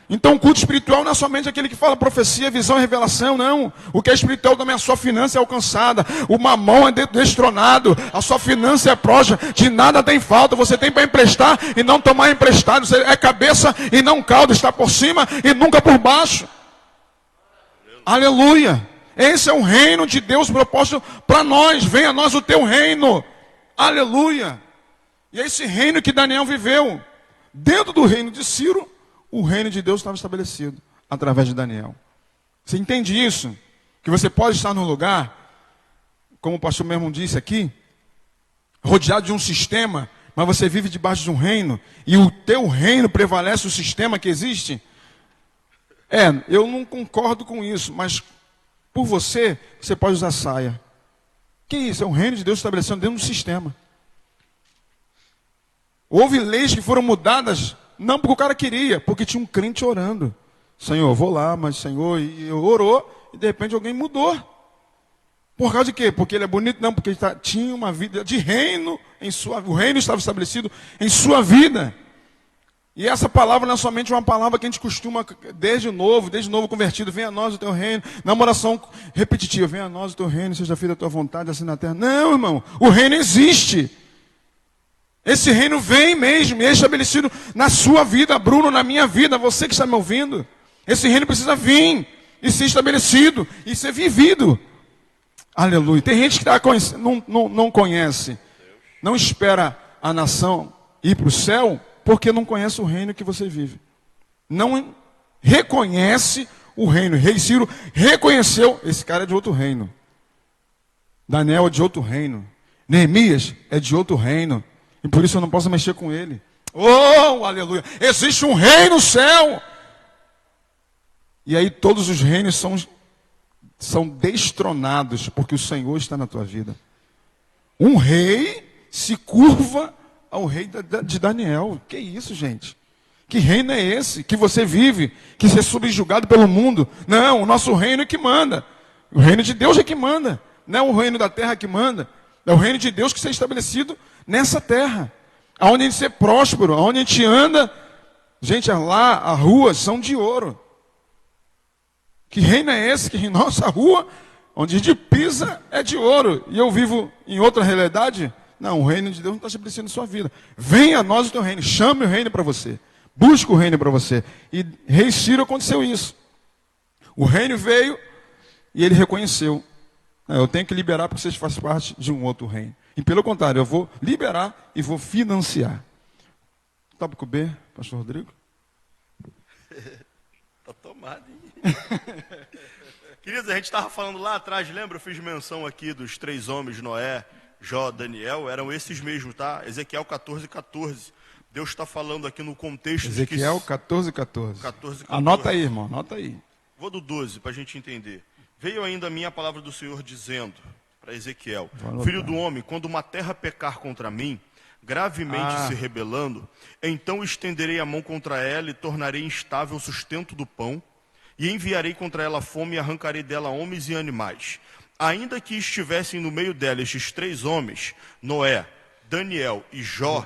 Então o culto espiritual não é somente aquele que fala profecia, visão e revelação, não. O que é espiritual também, a sua finança é alcançada, o mamão é destronado, a sua finança é próspera, de nada tem falta, você tem para emprestar e não tomar emprestado, você é cabeça e não cauda, está por cima e nunca por baixo. Aleluia! Esse é o reino de Deus proposto para nós. Venha a nós o teu reino. Aleluia! E é esse reino que Daniel viveu. Dentro do reino de Ciro, o reino de Deus estava estabelecido através de Daniel. Você entende isso? Que você pode estar num lugar, como o pastor mesmo disse aqui, rodeado de um sistema, mas você vive debaixo de um reino, e o teu reino prevalece o sistema que existe. Eu não concordo com isso, mas por você pode usar saia. Que isso? É o reino de Deus estabelecendo dentro do sistema. Houve leis que foram mudadas, não porque o cara queria, porque tinha um crente orando. Senhor, eu vou lá, mas Senhor, e orou, e de repente alguém mudou. Por causa de quê? Porque ele é bonito? Não, porque ele tinha uma vida de reino, o reino estava estabelecido em sua vida. E essa palavra não é somente uma palavra que a gente costuma, desde novo convertido, venha a nós o teu reino, na uma oração repetitiva, venha a nós o teu reino, seja feita a tua vontade, assim na terra. Não, irmão, o reino existe. Esse reino vem mesmo, e é estabelecido na sua vida, Bruno, na minha vida, você que está me ouvindo. Esse reino precisa vir, e ser estabelecido, e ser vivido. Aleluia. Tem gente que não conhece, não espera a nação ir para o céu, porque não conhece o reino que você vive. Não reconhece o reino. Rei Ciro reconheceu, esse cara é de outro reino. Daniel é de outro reino. Neemias é de outro reino. E por isso eu não posso mexer com ele. Oh, aleluia. Existe um rei no céu. E aí todos os reinos são destronados, porque o Senhor está na tua vida. Um rei se curva ao rei de Daniel. Que isso, gente? Que reino é esse que você vive, que você é subjugado pelo mundo? Não, o nosso reino é que manda. O reino de Deus é que manda. Não é o reino da terra que manda. É o reino de Deus que está estabelecido nessa terra. Aonde a gente é próspero, aonde a gente anda. Gente, lá, as ruas são de ouro. Que reino é esse? Que nossa rua, onde a gente pisa, é de ouro. E eu vivo em outra realidade? Não, o reino de Deus não está estabelecido em sua vida. Venha a nós o teu reino. Chame o reino para você. Busque o reino para você. E rei Ciro aconteceu isso. O reino veio e ele reconheceu. Eu tenho que liberar porque vocês fazem parte de um outro reino. E pelo contrário, eu vou liberar e vou financiar. Tópico B, pastor Rodrigo? Está tomado, hein? Queridos, a gente estava falando lá atrás, lembra? Eu fiz menção aqui dos 3 homens, Noé, Jó, Daniel, eram esses mesmos, tá? Ezequiel 14:14. Deus está falando aqui no contexto Ezequiel de que... 14:14. 14:14. Anota aí, irmão, anota aí. Vou do 12, para a gente entender. Veio ainda a minha palavra do Senhor dizendo, para Ezequiel, filho do homem, quando uma terra pecar contra mim, gravemente se rebelando, então estenderei a mão contra ela e tornarei instável o sustento do pão, e enviarei contra ela fome e arrancarei dela homens e animais. Ainda que estivessem no meio dela estes 3 homens, Noé, Daniel e Jó,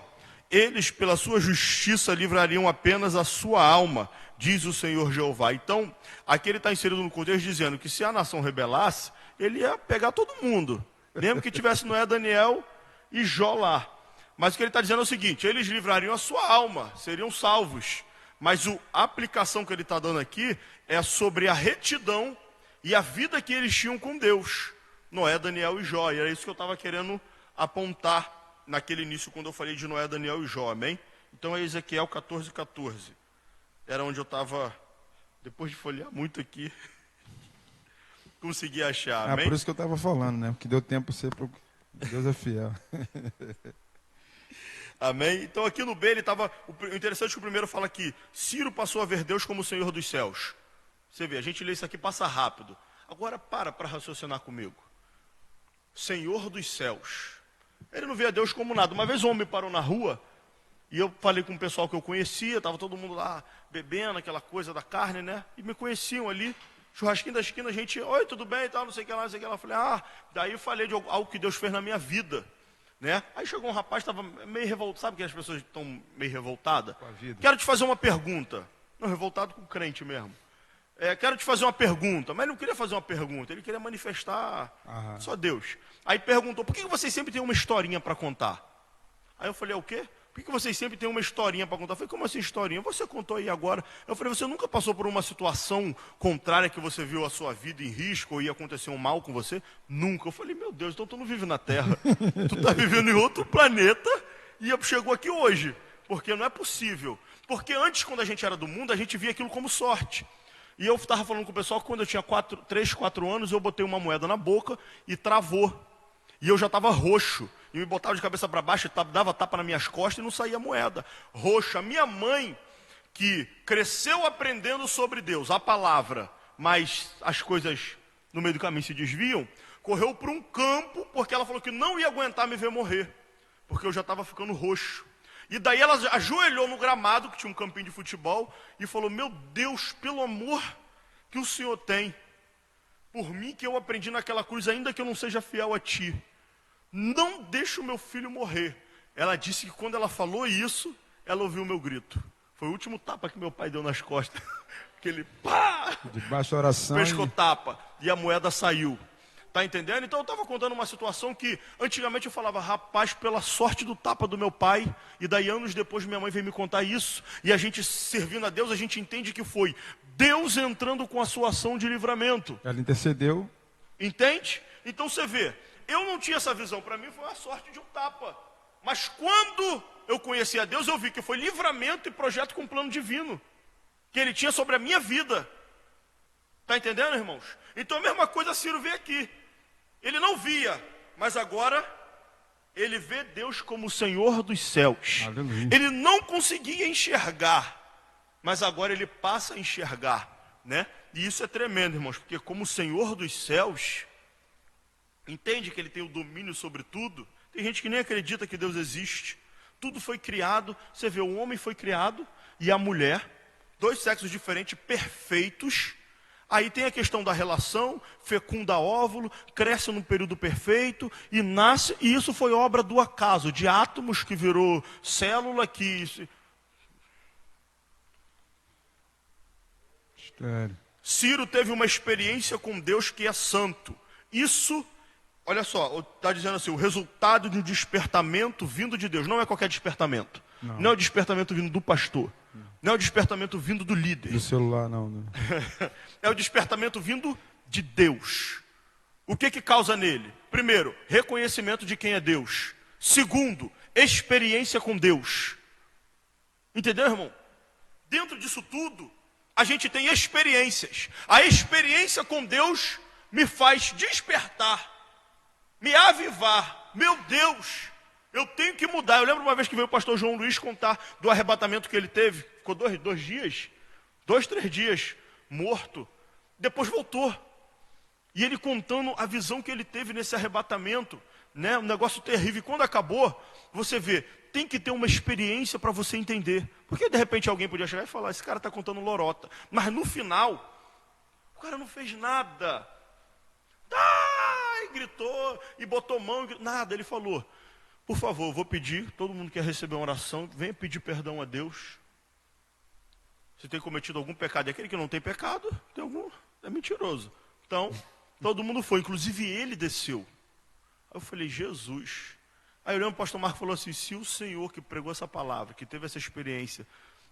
eles pela sua justiça livrariam apenas a sua alma, diz o Senhor Jeová. Então, aqui ele está inserido no contexto dizendo que se a nação rebelasse, ele ia pegar todo mundo, mesmo que tivesse Noé, Daniel e Jó lá. Mas o que ele está dizendo é o seguinte, eles livrariam a sua alma, seriam salvos. Mas a aplicação que ele está dando aqui é sobre a retidão e a vida que eles tinham com Deus. Noé, Daniel e Jó. E era isso que eu estava querendo apontar naquele início, quando eu falei de Noé, Daniel e Jó. Amém? Então é Ezequiel 14:14. Era onde eu estava, depois de folhear muito aqui, consegui achar. Amém? Por isso que eu estava falando, né? Porque deu tempo para você. Deus é fiel. Amém? Então aqui no B ele estava. O interessante é que o primeiro fala aqui: Ciro passou a ver Deus como o Senhor dos céus. Você vê, a gente lê isso aqui, passa rápido. Agora para raciocinar comigo. Senhor dos céus. Ele não via Deus como nada. Uma vez um homem parou na rua e eu falei com o pessoal que eu conhecia, estava todo mundo lá bebendo aquela coisa da carne, né? E me conheciam ali, churrasquinho da esquina, a gente, oi, tudo bem e tal, não sei o que lá, não sei o que lá. Eu falei, daí eu falei de algo que Deus fez na minha vida, né? Aí chegou um rapaz, estava meio revoltado, sabe que as pessoas estão meio revoltadas? Com a vida. Quero te fazer uma pergunta. Não, revoltado com o crente mesmo. Quero te fazer uma pergunta, mas ele não queria fazer uma pergunta, ele queria manifestar só Deus. Aí perguntou, por que vocês sempre têm uma historinha para contar? Aí eu falei, o quê? Por que vocês sempre têm uma historinha para contar? Eu falei, como assim historinha? Você contou aí agora. Eu falei, você nunca passou por uma situação contrária que você viu a sua vida em risco ou ia acontecer um mal com você? Nunca. Eu falei, meu Deus, então tu não vive na Terra. Tu está vivendo em outro planeta e chegou aqui hoje. Porque não é possível. Porque antes, quando a gente era do mundo, a gente via aquilo como sorte. E eu estava falando com o pessoal que quando eu tinha 3, 4 anos, eu botei uma moeda na boca e travou. E eu já estava roxo. E me botava de cabeça para baixo, dava tapa nas minhas costas e não saía moeda. Roxo. A minha mãe, que cresceu aprendendo sobre Deus, a palavra, mas as coisas no meio do caminho se desviam, correu para um campo, porque ela falou que não ia aguentar me ver morrer. Porque eu já estava ficando roxo. E daí ela ajoelhou no gramado, que tinha um campinho de futebol, e falou, meu Deus, pelo amor que o Senhor tem, por mim que eu aprendi naquela cruz, ainda que eu não seja fiel a Ti, não deixe o meu filho morrer. Ela disse que quando ela falou isso, ela ouviu o meu grito. Foi o último tapa que meu pai deu nas costas. Aquele pá! Debaixo da oração. Pescou tapa, e a moeda saiu. Tá entendendo? Então eu estava contando uma situação que antigamente eu falava, rapaz, pela sorte do tapa do meu pai, e daí anos depois minha mãe veio me contar isso, e a gente servindo a Deus, a gente entende que foi Deus entrando com a sua ação de livramento. Ela intercedeu. Entende? Então você vê, eu não tinha essa visão, para mim foi a sorte de um tapa. Mas quando eu conheci a Deus, eu vi que foi livramento e projeto com plano divino, que Ele tinha sobre a minha vida. Tá entendendo, irmãos? Então a mesma coisa Ciro vê aqui. Ele não via, mas agora ele vê Deus como o Senhor dos céus. Aleluia. Ele não conseguia enxergar, mas agora ele passa a enxergar, né? E isso é tremendo, irmãos, porque como o Senhor dos céus, entende que ele tem o domínio sobre tudo. Tem gente que nem acredita que Deus existe. Tudo foi criado, você vê, o homem foi criado e a mulher, 2 sexos diferentes, perfeitos. Aí tem a questão da relação, fecunda óvulo, cresce num período perfeito e nasce, e isso foi obra do acaso, de átomos que virou célula, que... Mistério. Ciro teve uma experiência com Deus que é santo. Isso, olha só, está dizendo assim, o resultado de um despertamento vindo de Deus. Não é qualquer despertamento. Não é o despertamento vindo do pastor. Não é o despertamento vindo do líder. Do celular, não. É o despertamento vindo de Deus. O que causa nele? Primeiro, reconhecimento de quem é Deus. Segundo, experiência com Deus. Entendeu, irmão? Dentro disso tudo, a gente tem experiências. A experiência com Deus me faz despertar, me avivar. Meu Deus, eu tenho que mudar. Eu lembro uma vez que veio o pastor João Luiz contar do arrebatamento que ele teve. Ficou 2 dias, 2, 3 dias morto. Depois voltou. E ele contando a visão que ele teve nesse arrebatamento, né? Um negócio terrível. E quando acabou, você vê, tem que ter uma experiência para você entender. Porque de repente alguém podia chegar e falar, esse cara está contando lorota. Mas no final, o cara não fez nada. E gritou, e botou mão, nada. Ele falou, por favor, eu vou pedir, todo mundo quer receber uma oração, venha pedir perdão a Deus. Se tem cometido algum pecado, e aquele que não tem pecado, tem algum, é mentiroso. Então, todo mundo foi, inclusive ele desceu. Aí eu falei, Jesus. Aí eu lembro, o pastor Marco falou assim, se o Senhor que pregou essa palavra, que teve essa experiência,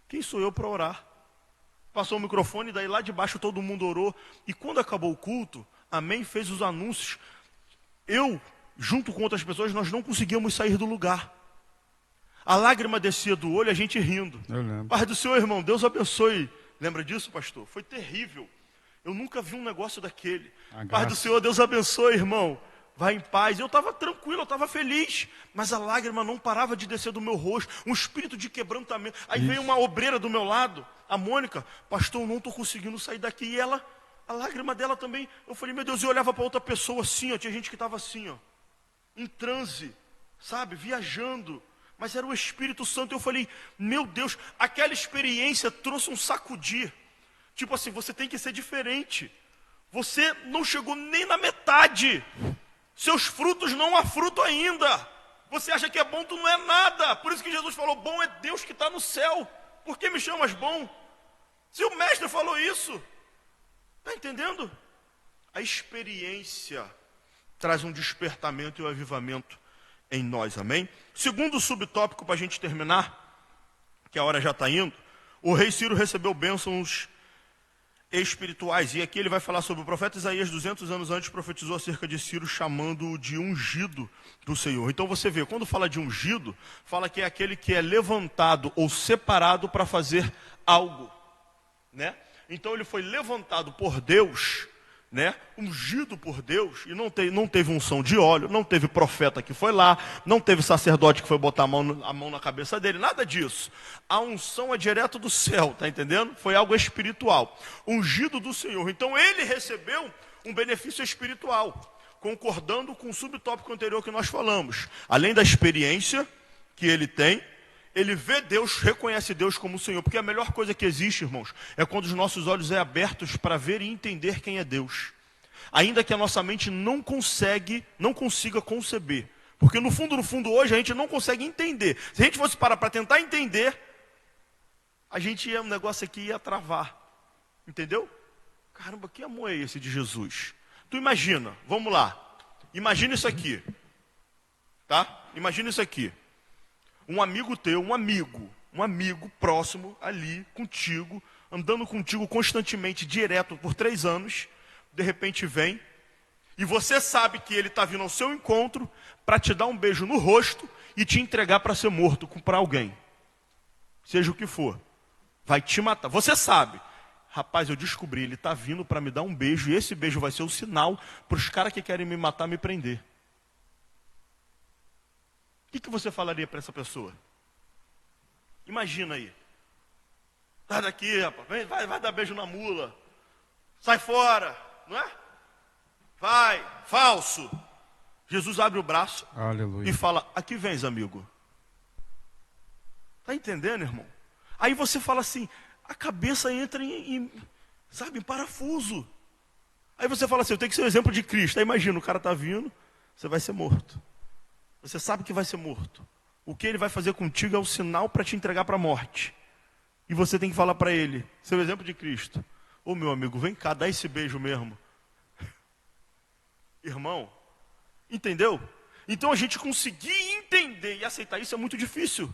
quem sou eu para orar? Passou o microfone, daí lá de baixo todo mundo orou. E quando acabou o culto, amém, fez os anúncios. Eu, junto com outras pessoas, nós não conseguíamos sair do lugar. A lágrima descia do olho, a gente rindo. Eu lembro. Paz do Senhor, irmão, Deus abençoe. Lembra disso, pastor? Foi terrível. Eu nunca vi um negócio daquele. Paz do Senhor, Deus abençoe, irmão. vai em paz. Eu estava tranquilo, eu estava feliz, mas a lágrima não parava de descer do meu rosto, um espírito de quebrantamento. Aí veio uma obreira do meu lado, a Mônica, pastor, eu não estou conseguindo sair daqui. E ela, a lágrima dela também, eu falei, meu Deus, eu olhava para outra pessoa assim, ó, tinha gente que estava assim, ó, em transe, sabe, viajando. Mas era o Espírito Santo. Eu falei, meu Deus, aquela experiência trouxe um sacudir. Tipo assim, você tem que ser diferente. Você não chegou nem na metade. Seus frutos não há fruto ainda. Você acha que é bom, tu não é nada. Por isso que Jesus falou, bom é Deus que está no céu. Por que me chamas bom? Se o mestre falou isso. Está entendendo? A experiência traz um despertamento e um avivamento em nós, amém? Segundo subtópico para a gente terminar, que a hora já está indo, o rei Ciro recebeu bênçãos espirituais, e aqui ele vai falar sobre o profeta Isaías, 200 anos antes, profetizou acerca de Ciro, chamando-o de ungido do Senhor. Então você vê, quando fala de ungido, fala que é aquele que é levantado ou separado para fazer algo, né? Então ele foi levantado por Deus, né, ungido por Deus, e não teve unção de óleo, não teve profeta que foi lá, não teve sacerdote que foi botar a mão na cabeça dele, nada disso. A unção é direto do céu, tá entendendo? Foi algo espiritual, ungido do Senhor. Então ele recebeu um benefício espiritual, concordando com o subtópico anterior que nós falamos. Além da experiência que ele tem, ele vê Deus, reconhece Deus como o Senhor, porque a melhor coisa que existe, irmãos, é quando os nossos olhos são abertos para ver e entender quem é Deus. Ainda que a nossa mente não consiga conceber. Porque no fundo, hoje a gente não consegue entender. Se a gente fosse parar para tentar entender, um negócio aqui ia travar. Entendeu? Caramba, que amor é esse de Jesus? Tu imagina, vamos lá. Imagina isso aqui. Tá? Imagina isso aqui. Um amigo teu, um amigo próximo ali, contigo, andando contigo constantemente, direto, por 3 anos, de repente vem, e você sabe que ele está vindo ao seu encontro para te dar um beijo no rosto e te entregar para ser morto para alguém. Seja o que for. Vai te matar. Você sabe. Rapaz, eu descobri, ele está vindo para me dar um beijo, e esse beijo vai ser o sinal para os caras que querem me matar, me prender. O que você falaria para essa pessoa? Imagina aí. Sai daqui, rapaz. Vai dar beijo na mula. Sai fora, não é? Vai, falso. Jesus abre o braço. Aleluia. E fala, aqui vens, amigo. Está entendendo, irmão? Aí você fala assim, a cabeça entra em parafuso. Aí você fala assim, eu tenho que ser o exemplo de Cristo. Aí imagina, o cara está vindo, você vai ser morto. Você sabe que vai ser morto. O que ele vai fazer contigo é o sinal para te entregar para a morte. E você tem que falar para ele, seu exemplo de Cristo. Ô meu amigo, vem cá, dá esse beijo mesmo. Irmão, entendeu? Então a gente conseguir entender e aceitar isso é muito difícil.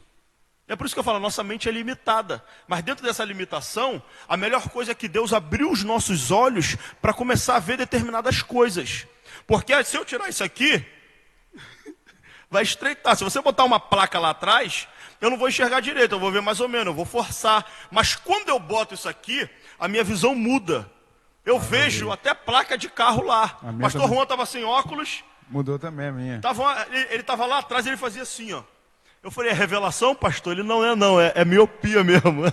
É por isso que eu falo, nossa mente é limitada. Mas dentro dessa limitação, a melhor coisa é que Deus abriu os nossos olhos para começar a ver determinadas coisas. Porque se eu tirar isso aqui, vai estreitar. Se você botar uma placa lá atrás, eu não vou enxergar direito, eu vou ver mais ou menos, eu vou forçar. Mas quando eu boto isso aqui, a minha visão muda. Eu vejo até placa de carro lá. O pastor Juan estava sem óculos. Mudou também a minha. Ele estava lá atrás e ele fazia assim, ó. Eu falei, é revelação, pastor? Ele não, é miopia mesmo.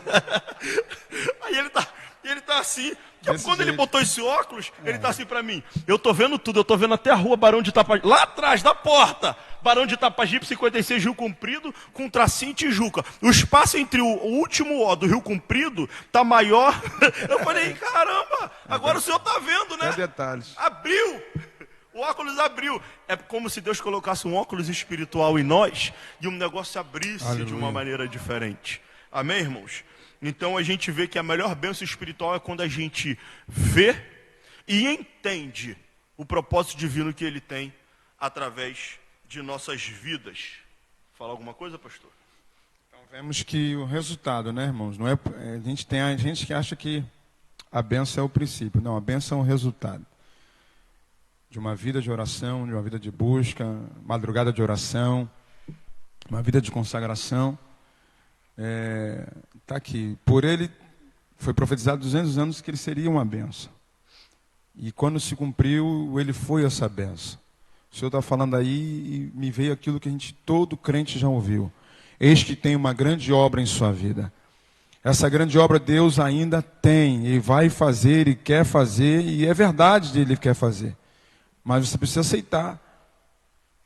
Aí ele tá assim. Quando ele botou esse óculos, ele tá assim para mim. Eu tô vendo tudo, eu tô vendo até a rua Barão de Itapajipe. Lá atrás, da porta. Barão de Itapajipe, 56, Rio Comprido, com tracinho em Tijuca. O espaço entre o último O do Rio Comprido tá maior. Eu falei, caramba, agora o senhor tá vendo, né? Detalhes. Abriu. O óculos abriu. É como se Deus colocasse um óculos espiritual em nós e um negócio abrisse Aleluia. De uma maneira diferente. Amém, irmãos? Então a gente vê que a melhor bênção espiritual é quando a gente vê e entende o propósito divino que ele tem através de nossas vidas. Falar alguma coisa, pastor? Então vemos que o resultado, né, irmãos? Não é, a gente que acha que a bênção é o princípio. Não, a bênção é o resultado. De uma vida de oração, de uma vida de busca, madrugada de oração, uma vida de consagração. Está aqui. Por ele foi profetizado 200 anos que ele seria uma bênção. E quando se cumpriu, ele foi essa bênção. O Senhor está falando aí e me veio aquilo que todo crente já ouviu. Eis que tem uma grande obra em sua vida. Essa grande obra Deus ainda tem, e vai fazer, e quer fazer, e é verdade que Ele quer fazer. Mas você precisa aceitar.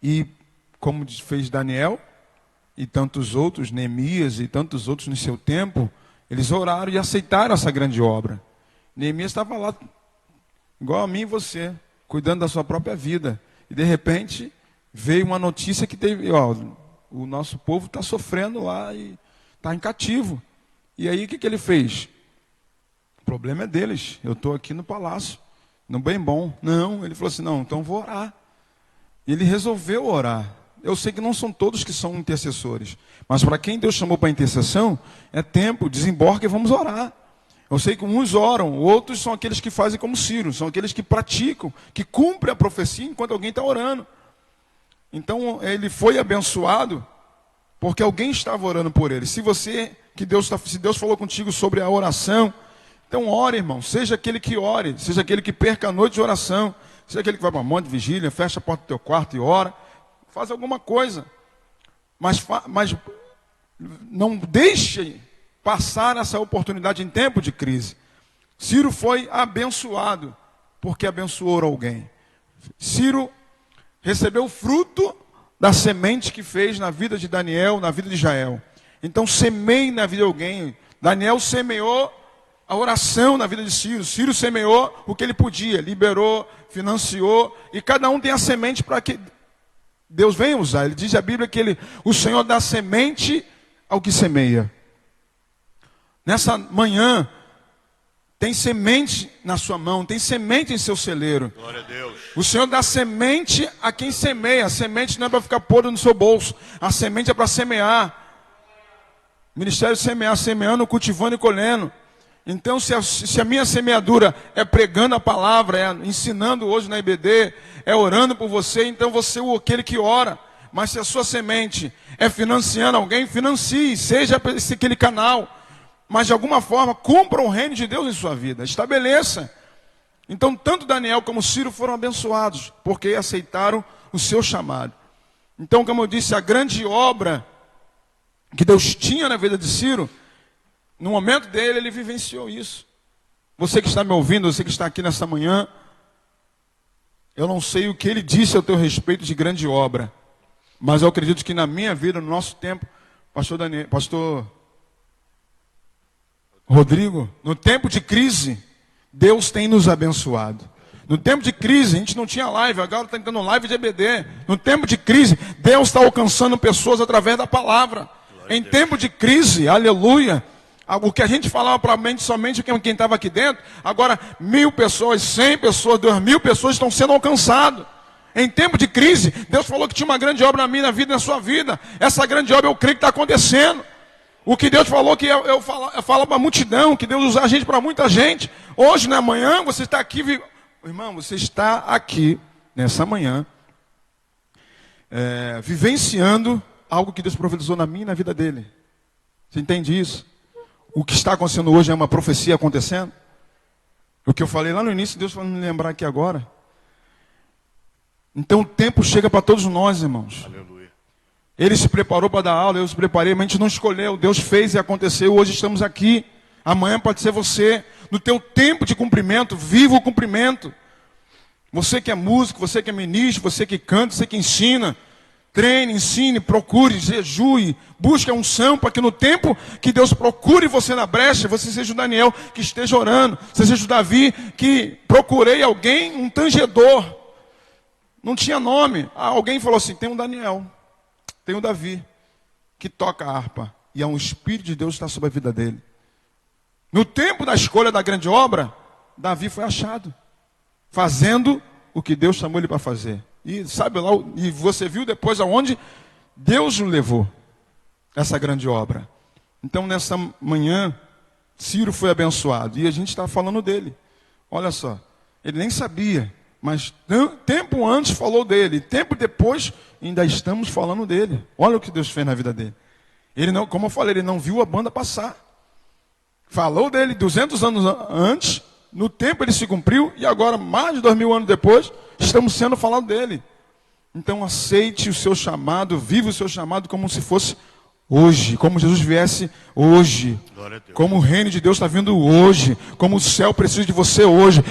E como fez Daniel, e tantos outros, Neemias e tantos outros no seu tempo, eles oraram e aceitaram essa grande obra. Neemias estava lá, igual a mim e você, cuidando da sua própria vida. E de repente, veio uma notícia que teve, o nosso povo está sofrendo lá e está em cativo. E aí o que ele fez? O problema é deles, eu estou aqui no palácio, no bem bom. Não, ele falou assim, não, então vou orar. E ele resolveu orar. Eu sei que não são todos que são intercessores, mas para quem Deus chamou para intercessão, é tempo, desembarque e vamos orar. Eu sei que uns oram, outros são aqueles que fazem como Ciro, são aqueles que praticam, que cumprem a profecia enquanto alguém está orando. Então ele foi abençoado porque alguém estava orando por ele. Se Deus falou contigo sobre a oração, então ore, irmão, seja aquele que ore, seja aquele que perca a noite de oração, seja aquele que vai para um monte de vigília, fecha a porta do teu quarto e ora, faz alguma coisa, mas não deixe passar essa oportunidade em tempo de crise. Ciro foi abençoado porque abençoou alguém. Ciro recebeu o fruto da semente que fez na vida de Daniel, na vida de Jael. Então semeie na vida de alguém. Daniel semeou a oração na vida de Ciro. Ciro semeou o que ele podia, liberou, financiou, e cada um tem a semente para que Deus venha usar. Ele diz a Bíblia que o Senhor dá semente ao que semeia. Nessa manhã, tem semente na sua mão, tem semente em seu celeiro. Glória a Deus. O Senhor dá semente a quem semeia. A semente não é para ficar podre no seu bolso. A semente é para semear. Ministério de semear, semeando, cultivando e colhendo. Então, se a minha semeadura é pregando a palavra, é ensinando hoje na IBD, é orando por você, então você é aquele que ora. Mas se a sua semente é financiando alguém, financie, seja aquele canal. Mas de alguma forma, cumpra o reino de Deus em sua vida, estabeleça. Então, tanto Daniel como Ciro foram abençoados, porque aceitaram o seu chamado. Então, como eu disse, a grande obra que Deus tinha na vida de Ciro, no momento dele, ele vivenciou isso. Você que está me ouvindo, você que está aqui nesta manhã, eu não sei o que ele disse ao teu respeito de grande obra, mas eu acredito que na minha vida, no nosso tempo, pastor Rodrigo, no tempo de crise, Deus tem nos abençoado. No tempo de crise, a gente não tinha live, agora está tendo live de EBD. No tempo de crise, Deus está alcançando pessoas através da palavra. Em tempo de crise, aleluia, o que a gente falava para somente quem estava aqui dentro, agora 1.000 pessoas, 100 pessoas, 2.000 pessoas estão sendo alcançadas. Em tempo de crise, Deus falou que tinha uma grande obra na minha vida e na sua vida. Essa grande obra eu creio que está acontecendo. O que Deus falou que eu falo para a multidão, que Deus usa a gente para muita gente. Hoje, na manhã, você está aqui, irmão, você está aqui, nessa manhã, vivenciando algo que Deus profetizou na minha e na vida dele. Você entende isso? O que está acontecendo hoje é uma profecia acontecendo? O que eu falei lá no início, Deus vai me lembrar aqui agora. Então o tempo chega para todos nós, irmãos. Aleluia. Ele se preparou para dar aula, eu se preparei, mas a gente não escolheu. Deus fez e aconteceu, hoje estamos aqui. Amanhã pode ser você. No teu tempo de cumprimento, viva o cumprimento. Você que é músico, você que é ministro, você que canta, você que ensina. Treine, ensine, procure, jejue, busque a unção para que no tempo que Deus procure você na brecha, você seja o Daniel que esteja orando. Você seja o Davi que procurei alguém, um tangedor. Não tinha nome. Alguém falou assim, tem um Daniel. Tem o Davi, que toca a harpa, e é um Espírito de Deus que está sobre a vida dele. No tempo da escolha da grande obra, Davi foi achado, fazendo o que Deus chamou ele para fazer. E sabe lá, e você viu depois aonde Deus o levou, essa grande obra. Então nessa manhã, Ciro foi abençoado, e a gente está falando dele. Olha só, ele nem sabia, mas tempo antes falou dele, tempo depois ainda estamos falando dele. Olha o que Deus fez na vida dele. Ele não, como eu falei, ele não viu a banda passar. Falou dele 200 anos antes, no tempo ele se cumpriu, e agora, mais de 2000 anos depois, estamos sendo falando dele. Então aceite o seu chamado, viva o seu chamado como se fosse hoje, como Jesus viesse hoje, como o reino de Deus está vindo hoje, como o céu precisa de você hoje.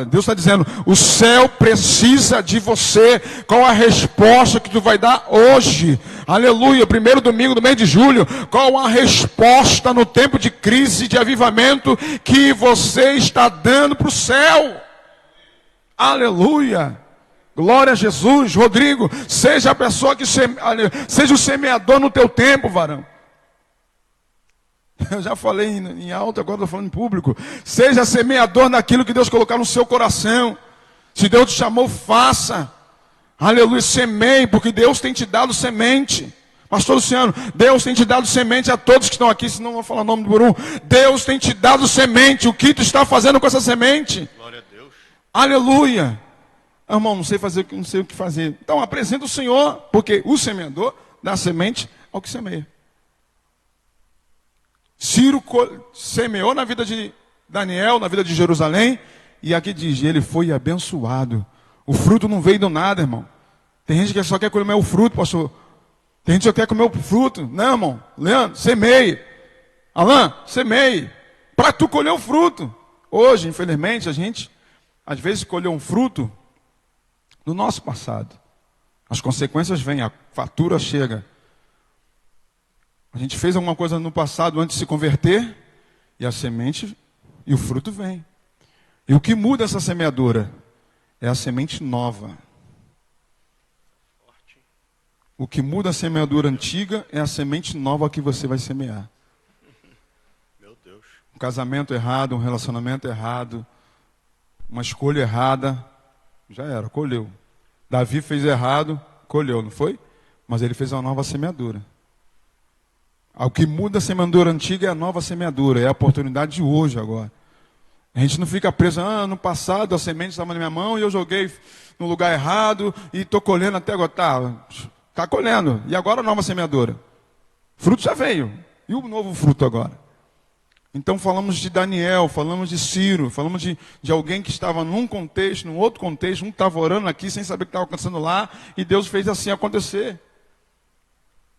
Deus está dizendo, o céu precisa de você. Qual a resposta que tu vai dar hoje? Aleluia, primeiro domingo do mês de julho. Qual a resposta no tempo de crise, de avivamento que você está dando para o céu? Aleluia. Glória a Jesus. Rodrigo, seja a pessoa que seja o semeador no teu tempo, varão. Eu já falei em alto, agora estou falando em público. Seja semeador naquilo que Deus colocar no seu coração. Se Deus te chamou, faça. Aleluia, semeie, porque Deus tem te dado semente. Pastor Luciano, Deus tem te dado semente a todos que estão aqui, senão eu vou falar nome por um. Deus tem te dado semente. O que tu está fazendo com essa semente? Glória a Deus. Aleluia. Irmão, não sei o que fazer. Então apresenta o Senhor, porque o semeador dá semente ao que semeia. Ciro semeou na vida de Daniel, na vida de Jerusalém, e aqui diz, ele foi abençoado. O fruto não veio do nada, irmão. Tem gente que só quer comer o fruto, pastor. Tem gente que só quer comer o fruto. Não, irmão. Leandro, semeie. Alain, semeie. Para tu colher o fruto. Hoje, infelizmente, a gente, às vezes, colheu um fruto do nosso passado. As consequências vêm, a fatura chega. A gente fez alguma coisa no passado antes de se converter, e a semente e o fruto vem. E o que muda essa semeadura? É a semente nova. O que muda a semeadura antiga é a semente nova que você vai semear. Meu Deus. Um casamento errado, um relacionamento errado, uma escolha errada, já era, colheu. Davi fez errado, colheu, não foi? Mas ele fez uma nova semeadura. O que muda a semeadura antiga é a nova semeadura, é a oportunidade de hoje agora. A gente não fica preso, no passado a semente estava na minha mão e eu joguei no lugar errado e estou colhendo até agora. Está colhendo. E agora a nova semeadura. O fruto já veio. E o novo fruto agora? Então falamos de Daniel, falamos de Ciro, falamos de alguém que estava num contexto, num outro contexto, um estava orando aqui sem saber o que estava acontecendo lá, e Deus fez assim acontecer.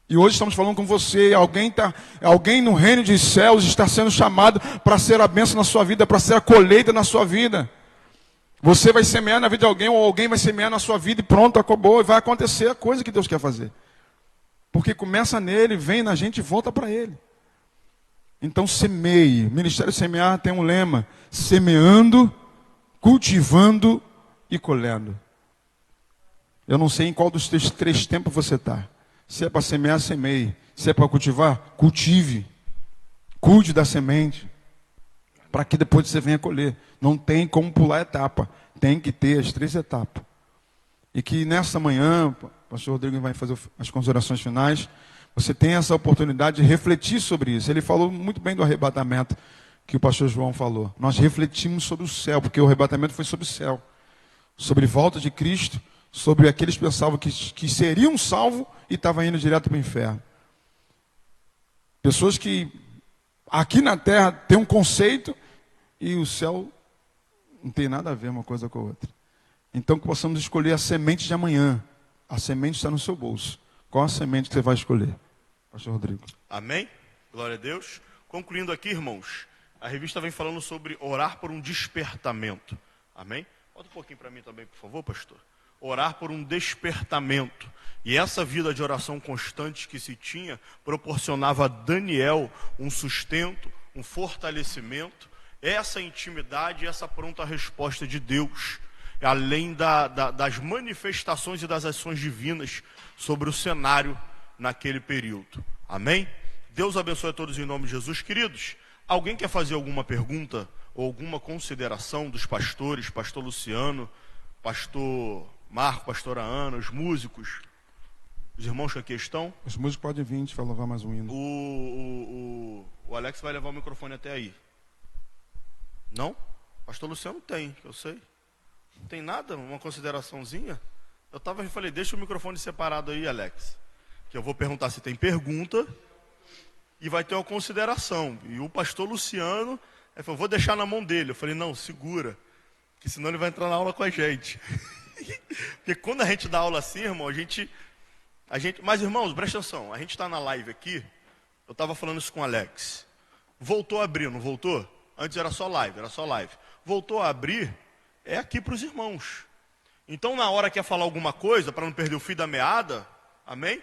E hoje estamos falando com você, alguém no reino dos céus está sendo chamado para ser a bênção na sua vida, para ser a colheita na sua vida. Você vai semear na vida de alguém, ou alguém vai semear na sua vida e pronto, acabou, e vai acontecer a coisa que Deus quer fazer. Porque começa nele, vem na gente e volta para ele. Então semeie. O Ministério Semear tem um lema: semeando, cultivando e colhendo. Eu não sei em qual dos três tempos você está. Se é para semear, semeie. Se é para cultivar, cultive. Cuide da semente, para que depois você venha colher. Não tem como pular etapa. Tem que ter as 3 etapas. E que nesta manhã, o pastor Rodrigo vai fazer as considerações finais, você tem essa oportunidade de refletir sobre isso. Ele falou muito bem do arrebatamento que o pastor João falou. Nós refletimos sobre o céu, porque o arrebatamento foi sobre o céu. Sobre volta de Cristo, sobre aqueles que pensavam que seriam salvos e estavam indo direto para o inferno. Pessoas que aqui na terra têm um conceito e o céu não tem nada a ver uma coisa com a outra. Então que possamos escolher a semente de amanhã. A semente está no seu bolso. Qual a semente que você vai escolher? Pastor Rodrigo. Amém? Glória a Deus. Concluindo aqui, irmãos, a revista vem falando sobre orar por um despertamento. Amém? Bota um pouquinho para mim também, por favor, pastor. Orar por um despertamento. E essa vida de oração constante que se tinha proporcionava a Daniel um sustento, um fortalecimento, essa intimidade e essa pronta resposta de Deus, além das manifestações e das ações divinas sobre o cenário naquele período. Amém? Deus abençoe a todos em nome de Jesus. Queridos, alguém quer fazer alguma pergunta ou alguma consideração dos pastores, pastor Luciano, pastor Marco, pastora Ana, os músicos, os irmãos que aqui estão? Os músicos podem vir, a gente vai levar mais um hino. O Alex vai levar o microfone até aí. Não? Pastor Luciano tem, que eu sei. Não tem nada? Uma consideraçãozinha? Eu falei, deixa o microfone separado aí, Alex. Que eu vou perguntar se tem pergunta e vai ter uma consideração. E o pastor Luciano, ele falou, vou deixar na mão dele. Eu falei, não, segura, que senão ele vai entrar na aula com a gente. Porque quando a gente dá aula assim, irmão, mas, irmãos, presta atenção, a gente está na live aqui, eu estava falando isso com o Alex. Voltou a abrir, não voltou? Antes era só live. Voltou a abrir, é aqui para os irmãos. Então, na hora que quer falar alguma coisa, para não perder o fio da meada, amém?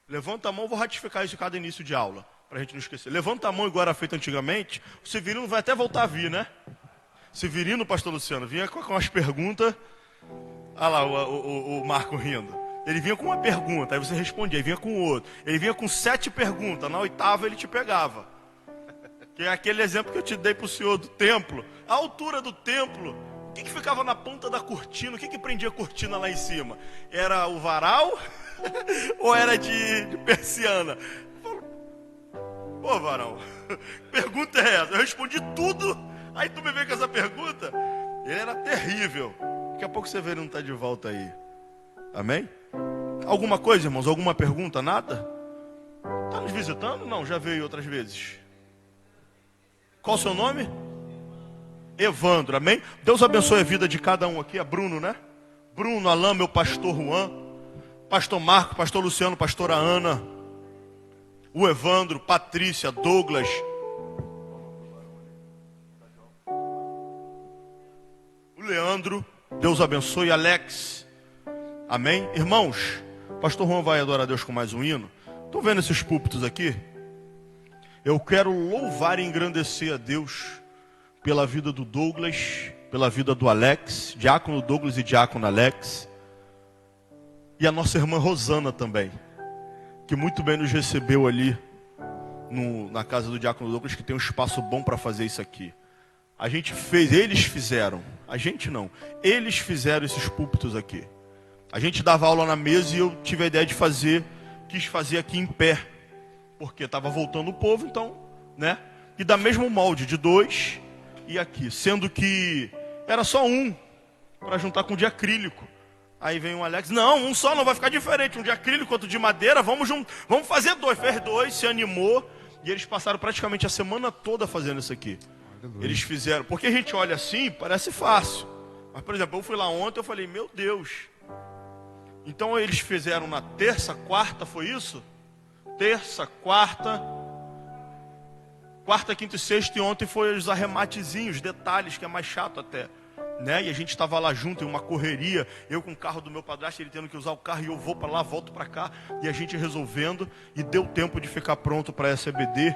Levanta a mão, vou ratificar isso em cada início de aula, para a gente não esquecer. Levanta a mão, igual era feito antigamente. O Severino vai até voltar a vir, né? Severino, pastor Luciano, vinha com as perguntas. Olha lá o Marco rindo. Ele vinha com uma pergunta, aí você respondia, aí vinha com outro. Ele vinha com 7 perguntas, na 8ª ele te pegava. Que é aquele exemplo que eu te dei para o senhor do templo. A altura do templo, o que ficava na ponta da cortina? O que prendia a cortina lá em cima? Era o varal ou era de persiana? Pô, varal, pergunta é essa? Eu respondi tudo, aí tu me veio com essa pergunta? Ele era terrível. Daqui a pouco você vê ele não está de volta aí. Amém? Alguma coisa, irmãos? Alguma pergunta? Nada? Está nos visitando? Não, já veio outras vezes. Qual o seu nome? Evandro, amém? Deus abençoe a vida de cada um aqui. É Bruno, né? Bruno, Alain, meu pastor Juan, pastor Marco, pastor Luciano, pastora Ana, o Evandro, Patrícia, Douglas, o Leandro. Deus abençoe, Alex. Amém? Irmãos, pastor Juan vai adorar a Deus com mais um hino. Estão vendo esses púlpitos aqui? Eu quero louvar e engrandecer a Deus pela vida do Douglas, pela vida do Alex, diácono Douglas e diácono Alex, e a nossa irmã Rosana também, que muito bem nos recebeu ali na casa do diácono Douglas, que tem um espaço bom para fazer isso aqui. A gente fez, eles fizeram, a gente não, eles fizeram esses púlpitos aqui. A gente dava aula na mesa e eu tive a ideia de quis fazer aqui em pé, porque estava voltando o povo, então, né? E da mesmo molde, de 2 e aqui, sendo que era só um, para juntar com o de acrílico. Aí vem o Alex, não, um só não vai ficar diferente, um de acrílico, outro de madeira, vamos fazer 2, fez 2, se animou, e eles passaram praticamente a semana toda fazendo isso aqui. Aleluia. Eles fizeram, porque a gente olha assim, parece fácil, mas por exemplo, eu fui lá ontem, eu falei, meu Deus. Então eles fizeram na terça, quarta, foi isso? Terça, quarta, quinta e sexta, e ontem foi os arrematezinhos, detalhes, que é mais chato até, né? E a gente estava lá junto em uma correria, eu com o carro do meu padrasto, ele tendo que usar o carro, e eu vou para lá, volto para cá, e a gente resolvendo, e deu tempo de ficar pronto para essa EBD.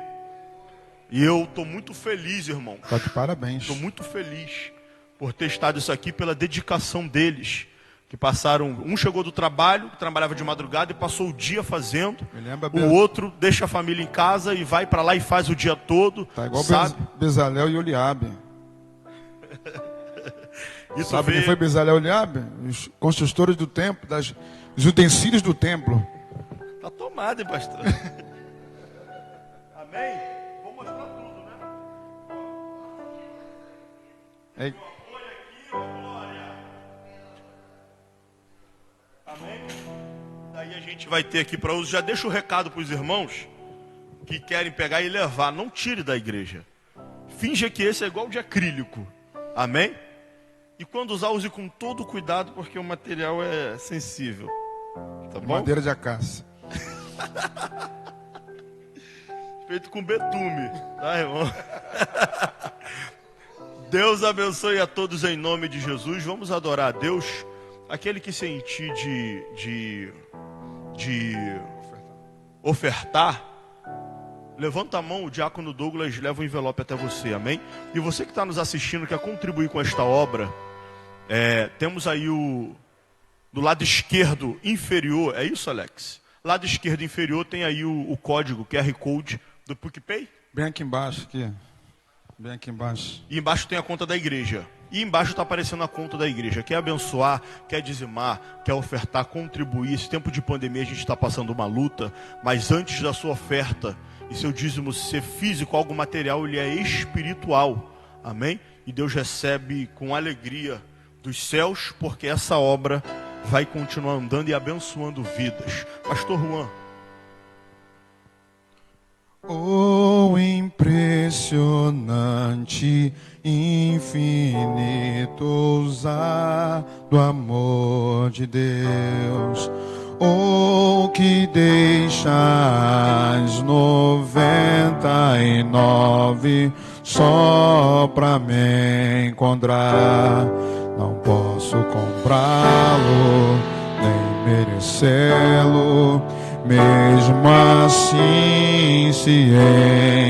E eu estou muito feliz, irmão. Tá de parabéns. Estou muito feliz por ter estado isso aqui, pela dedicação deles. Que passaram, um chegou do trabalho, que trabalhava de madrugada e passou o dia fazendo. O outro deixa a família em casa e vai para lá e faz o dia todo. Tá igual Bezalel e Oliabe. Sabe quem foi Bezalel e Oliabe? Os construtores do templo, os utensílios do templo. Tá tomado, hein, pastor? Amém? Vou mostrar tudo, né? Amém? Daí a gente vai ter aqui para uso. Já deixa o recado para os irmãos que querem pegar e levar. Não tire da igreja. Finja que esse é igual de acrílico. Amém? E quando usar, use com todo cuidado, porque o material é sensível. Tá bom? Madeira de acácia. Feito com betume. Tá, irmão? Deus abençoe a todos em nome de Jesus. Vamos adorar a Deus. Aquele que sentir de ofertar, levanta a mão, o diácono Douglas leva o envelope até você, amém? E você que está nos assistindo, quer contribuir com esta obra, temos aí do lado esquerdo inferior, é isso, Alex? Lado esquerdo inferior tem aí o código, QR Code do PicPay. Bem aqui embaixo, aqui. Bem aqui embaixo. E embaixo tem a conta da igreja. E embaixo está aparecendo a conta da igreja. Quer abençoar, quer dizimar, quer ofertar, contribuir. Esse tempo de pandemia a gente está passando uma luta. Mas antes da sua oferta e seu dízimo ser físico, algo material, ele é espiritual. Amém? E Deus recebe com alegria dos céus, porque essa obra vai continuar andando e abençoando vidas. Pastor Juan. Oh, impressionante, infinito, ousado amor. amor de Deus. Ou que deixa as 99 só pra me encontrar. Não posso comprá-lo, nem merecê-lo. Mesmo assim se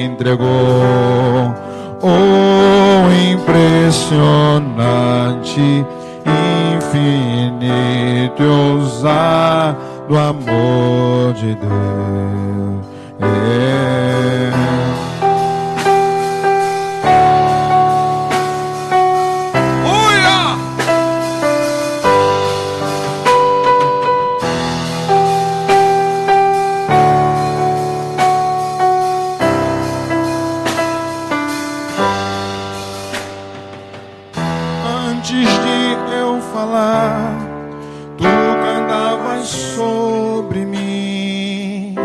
entregou. Oh, impressionante, infinito e ousado amor de Deus. Tu andavas sobre mim.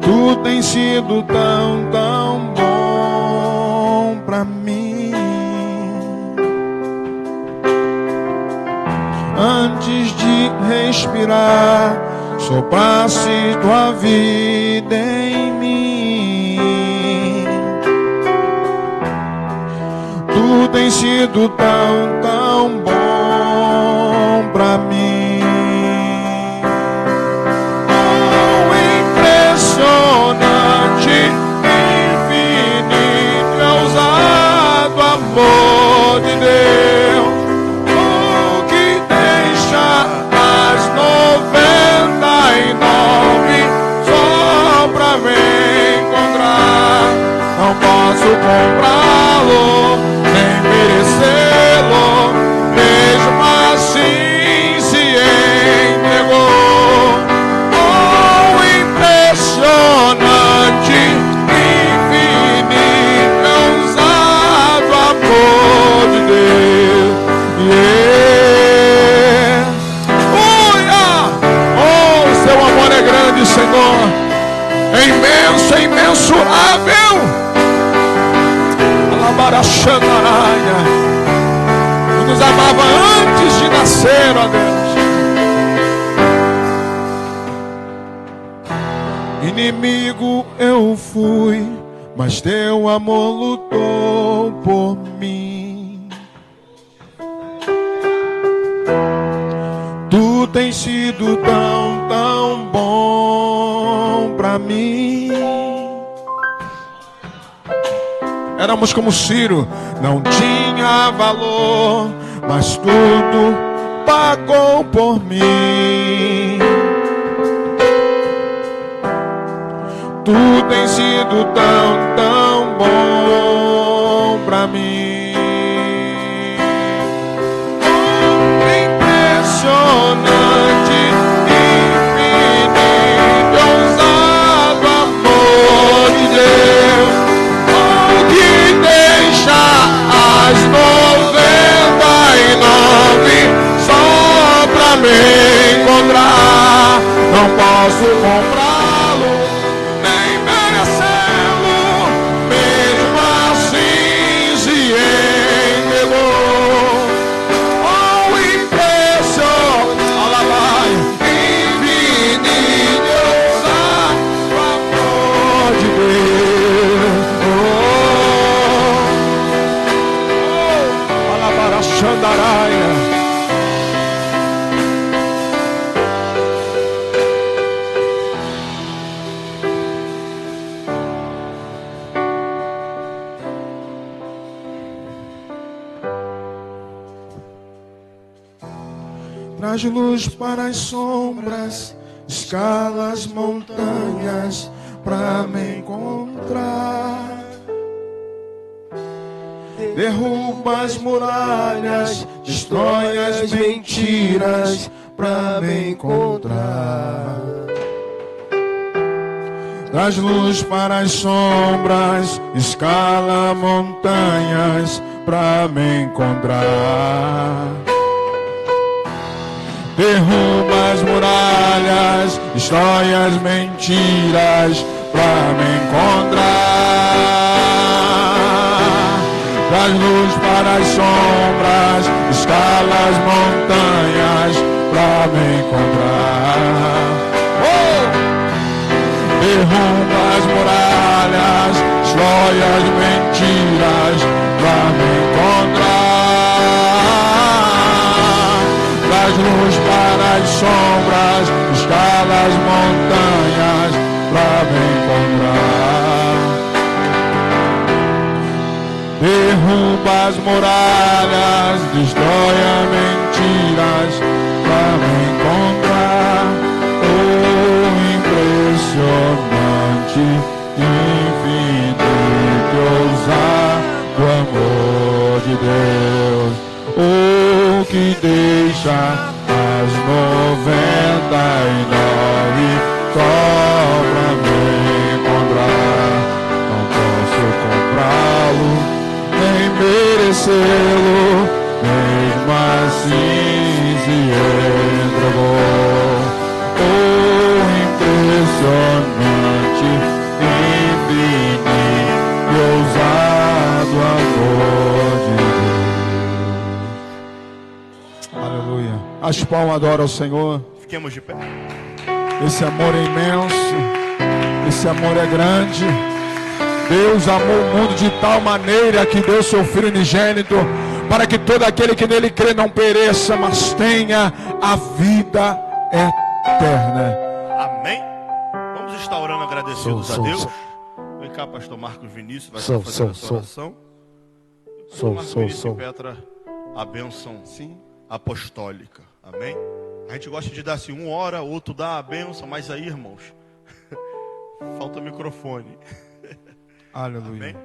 Tu tens sido tão, tão bom pra mim. Antes de respirar, soprasse tua vida em mim. Tu tens sido tão, tão bom pra mim. Oh, impressionante, infinito e ousado amor de Deus. Oh, que deixa as 99 só pra me encontrar. Não posso comprá-lo, nem merecê-lo, mesmo assim se entregou. Oh, impressionante, infinito, ousado amor de Deus. Oh, seu amor é grande, Senhor, é imenso, é imensurável. Alabarachandaraia, tu nos amava antes de nascer, ó Deus. Inimigo eu fui, mas teu amor lutou por mim. Tu tens sido tão, tão bom pra mim. Éramos como Ciro, não tinha valor, mas tudo pagou por mim. Tu tens sido tão, tão bom pra mim. Impressionante, infinito, ousado amor de Deus. As 99 só pra me encontrar. Não posso comprá-lo, nem merecê-lo, mesmo assim se entregou. Oh, impressionante, infinito, ousado amor de Deus. Xandaraia. Traz luz para as sombras, escala as montanhas pra me encontrar. Derruba as muralhas, destrói as mentiras pra me encontrar. Traz luz para as sombras, escala montanhas pra me encontrar. Derruba as muralhas, destrói as mentiras pra me encontrar. traz luz para as sombras, escala as montanhas pra me encontrar. Derruba as muralhas, destrói as mentiras pra me encontrar. Traz luz para as sombras, escala as montanhas pra me encontrar. Derruba as muralhas, destrói as mentiras pra me encontrar. Oh, impressionante, infinito, ousado amor de Deus. Oh, que deixa as 99 só pra me encontrar. Não posso comprá-lo, nem merecê-lo, mesmo assim se entregou. Oh, impressionante, infinito e ousado amor de Deus. Aleluia. As palmas adoram ao Senhor. Fiquemos de pé. Esse amor é imenso, esse amor é grande. Deus amou o mundo de tal maneira que deu seu Filho unigênito, para que todo aquele que nele crê não pereça, mas tenha a vida eterna. Amém? Vamos estar orando agradecidos a Deus. Vem cá, pastor Marcos Vinícius, vai estar fazendo essa oração. Marcos Vinícius Petra, a bênção apostólica. Amém? A gente gosta de dar assim, uma hora, outro dá a bênção, mas aí, irmãos, falta microfone. Aleluia. Amém?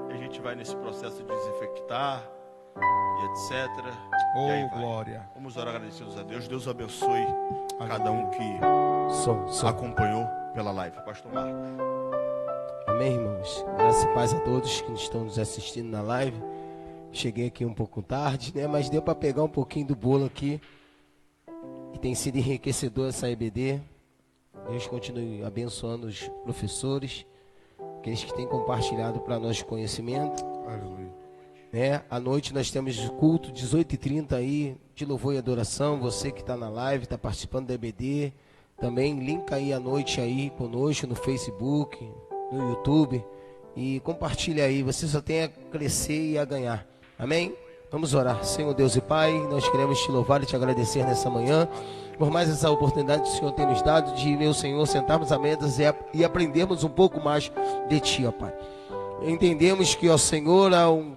E a gente vai nesse processo de desinfectar e etc. Oh, e aí glória. Vamos orar agradecidos a Deus. Deus abençoe cada um que acompanhou pela live. Pastor Marcos. Amém, irmãos. Graça e paz a todos que estão nos assistindo na live. Cheguei aqui um pouco tarde, né? Mas deu para pegar um pouquinho do bolo aqui. E tem sido enriquecedor essa EBD. Deus continue abençoando os professores, aqueles que têm compartilhado para nós conhecimento. Aleluia. Né? À noite nós temos culto 18h30 aí de louvor e adoração. Você que está na live, está participando da EBD, também linka aí à noite aí conosco no Facebook, no YouTube, e compartilha aí. Você só tem a crescer e a ganhar. Amém? Vamos orar. Senhor Deus e Pai, nós queremos te louvar e te agradecer nessa manhã por mais essa oportunidade que o Senhor tem nos dado de, meu Senhor, sentarmos à mesa e aprendermos um pouco mais de Ti, ó Pai. Entendemos que, ó Senhor, há um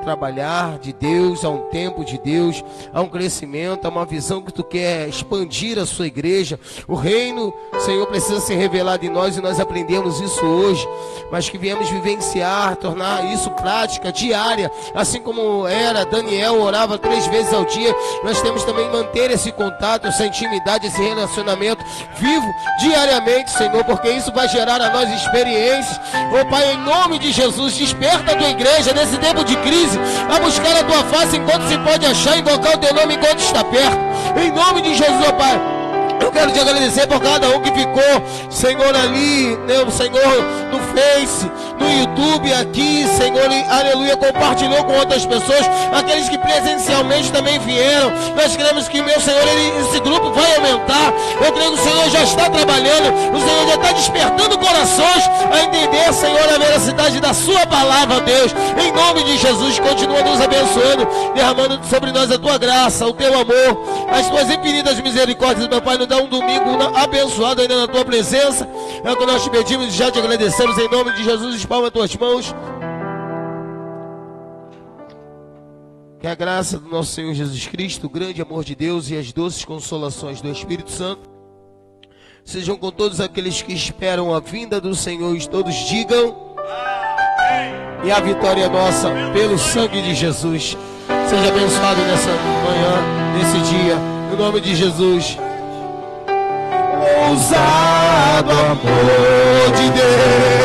trabalhar de Deus, há um tempo de Deus, há um crescimento, há uma visão que Tu quer expandir a Sua igreja. O reino, Senhor, precisa ser revelado em nós e nós aprendemos isso hoje, mas que viemos vivenciar, tornar isso prática, diária, assim como era, Daniel orava 3 vezes ao dia. Nós temos também manter esse contato, essa intimidade, esse relacionamento vivo diariamente, Senhor, porque isso vai gerar a nós experiências. Ô Pai, em nome de Jesus, desperta a Tua igreja nesse tempo de crise, a buscar a Tua face enquanto se pode achar, invocar o Teu nome enquanto está perto. Em nome de Jesus, ó Pai, eu quero te agradecer por cada um que ficou, Senhor, ali, né, Senhor, no Face, no YouTube, aqui, Senhor, aleluia, compartilhou com outras pessoas, aqueles que presencialmente também vieram. Nós queremos que, meu Senhor, esse grupo vai aumentar. Eu creio que o Senhor já está trabalhando, o Senhor já está despertando corações a entender, Senhor, a veracidade da Sua palavra, Deus. Em nome de Jesus, continua nos abençoando, derramando sobre nós a Tua graça, o Teu amor, as Tuas infinitas misericórdias, meu Pai. Nos dá um domingo abençoado ainda na Tua presença. É o que nós te pedimos e já te agradecemos em nome de Jesus. Espalma as Tuas mãos. Que a graça do nosso Senhor Jesus Cristo, o grande amor de Deus e as doces consolações do Espírito Santo sejam com todos aqueles que esperam a vinda do Senhor, e todos digam: e a vitória é nossa pelo sangue de Jesus. Seja abençoado nessa manhã, nesse dia, no nome de Jesus. Ousado amor de Deus.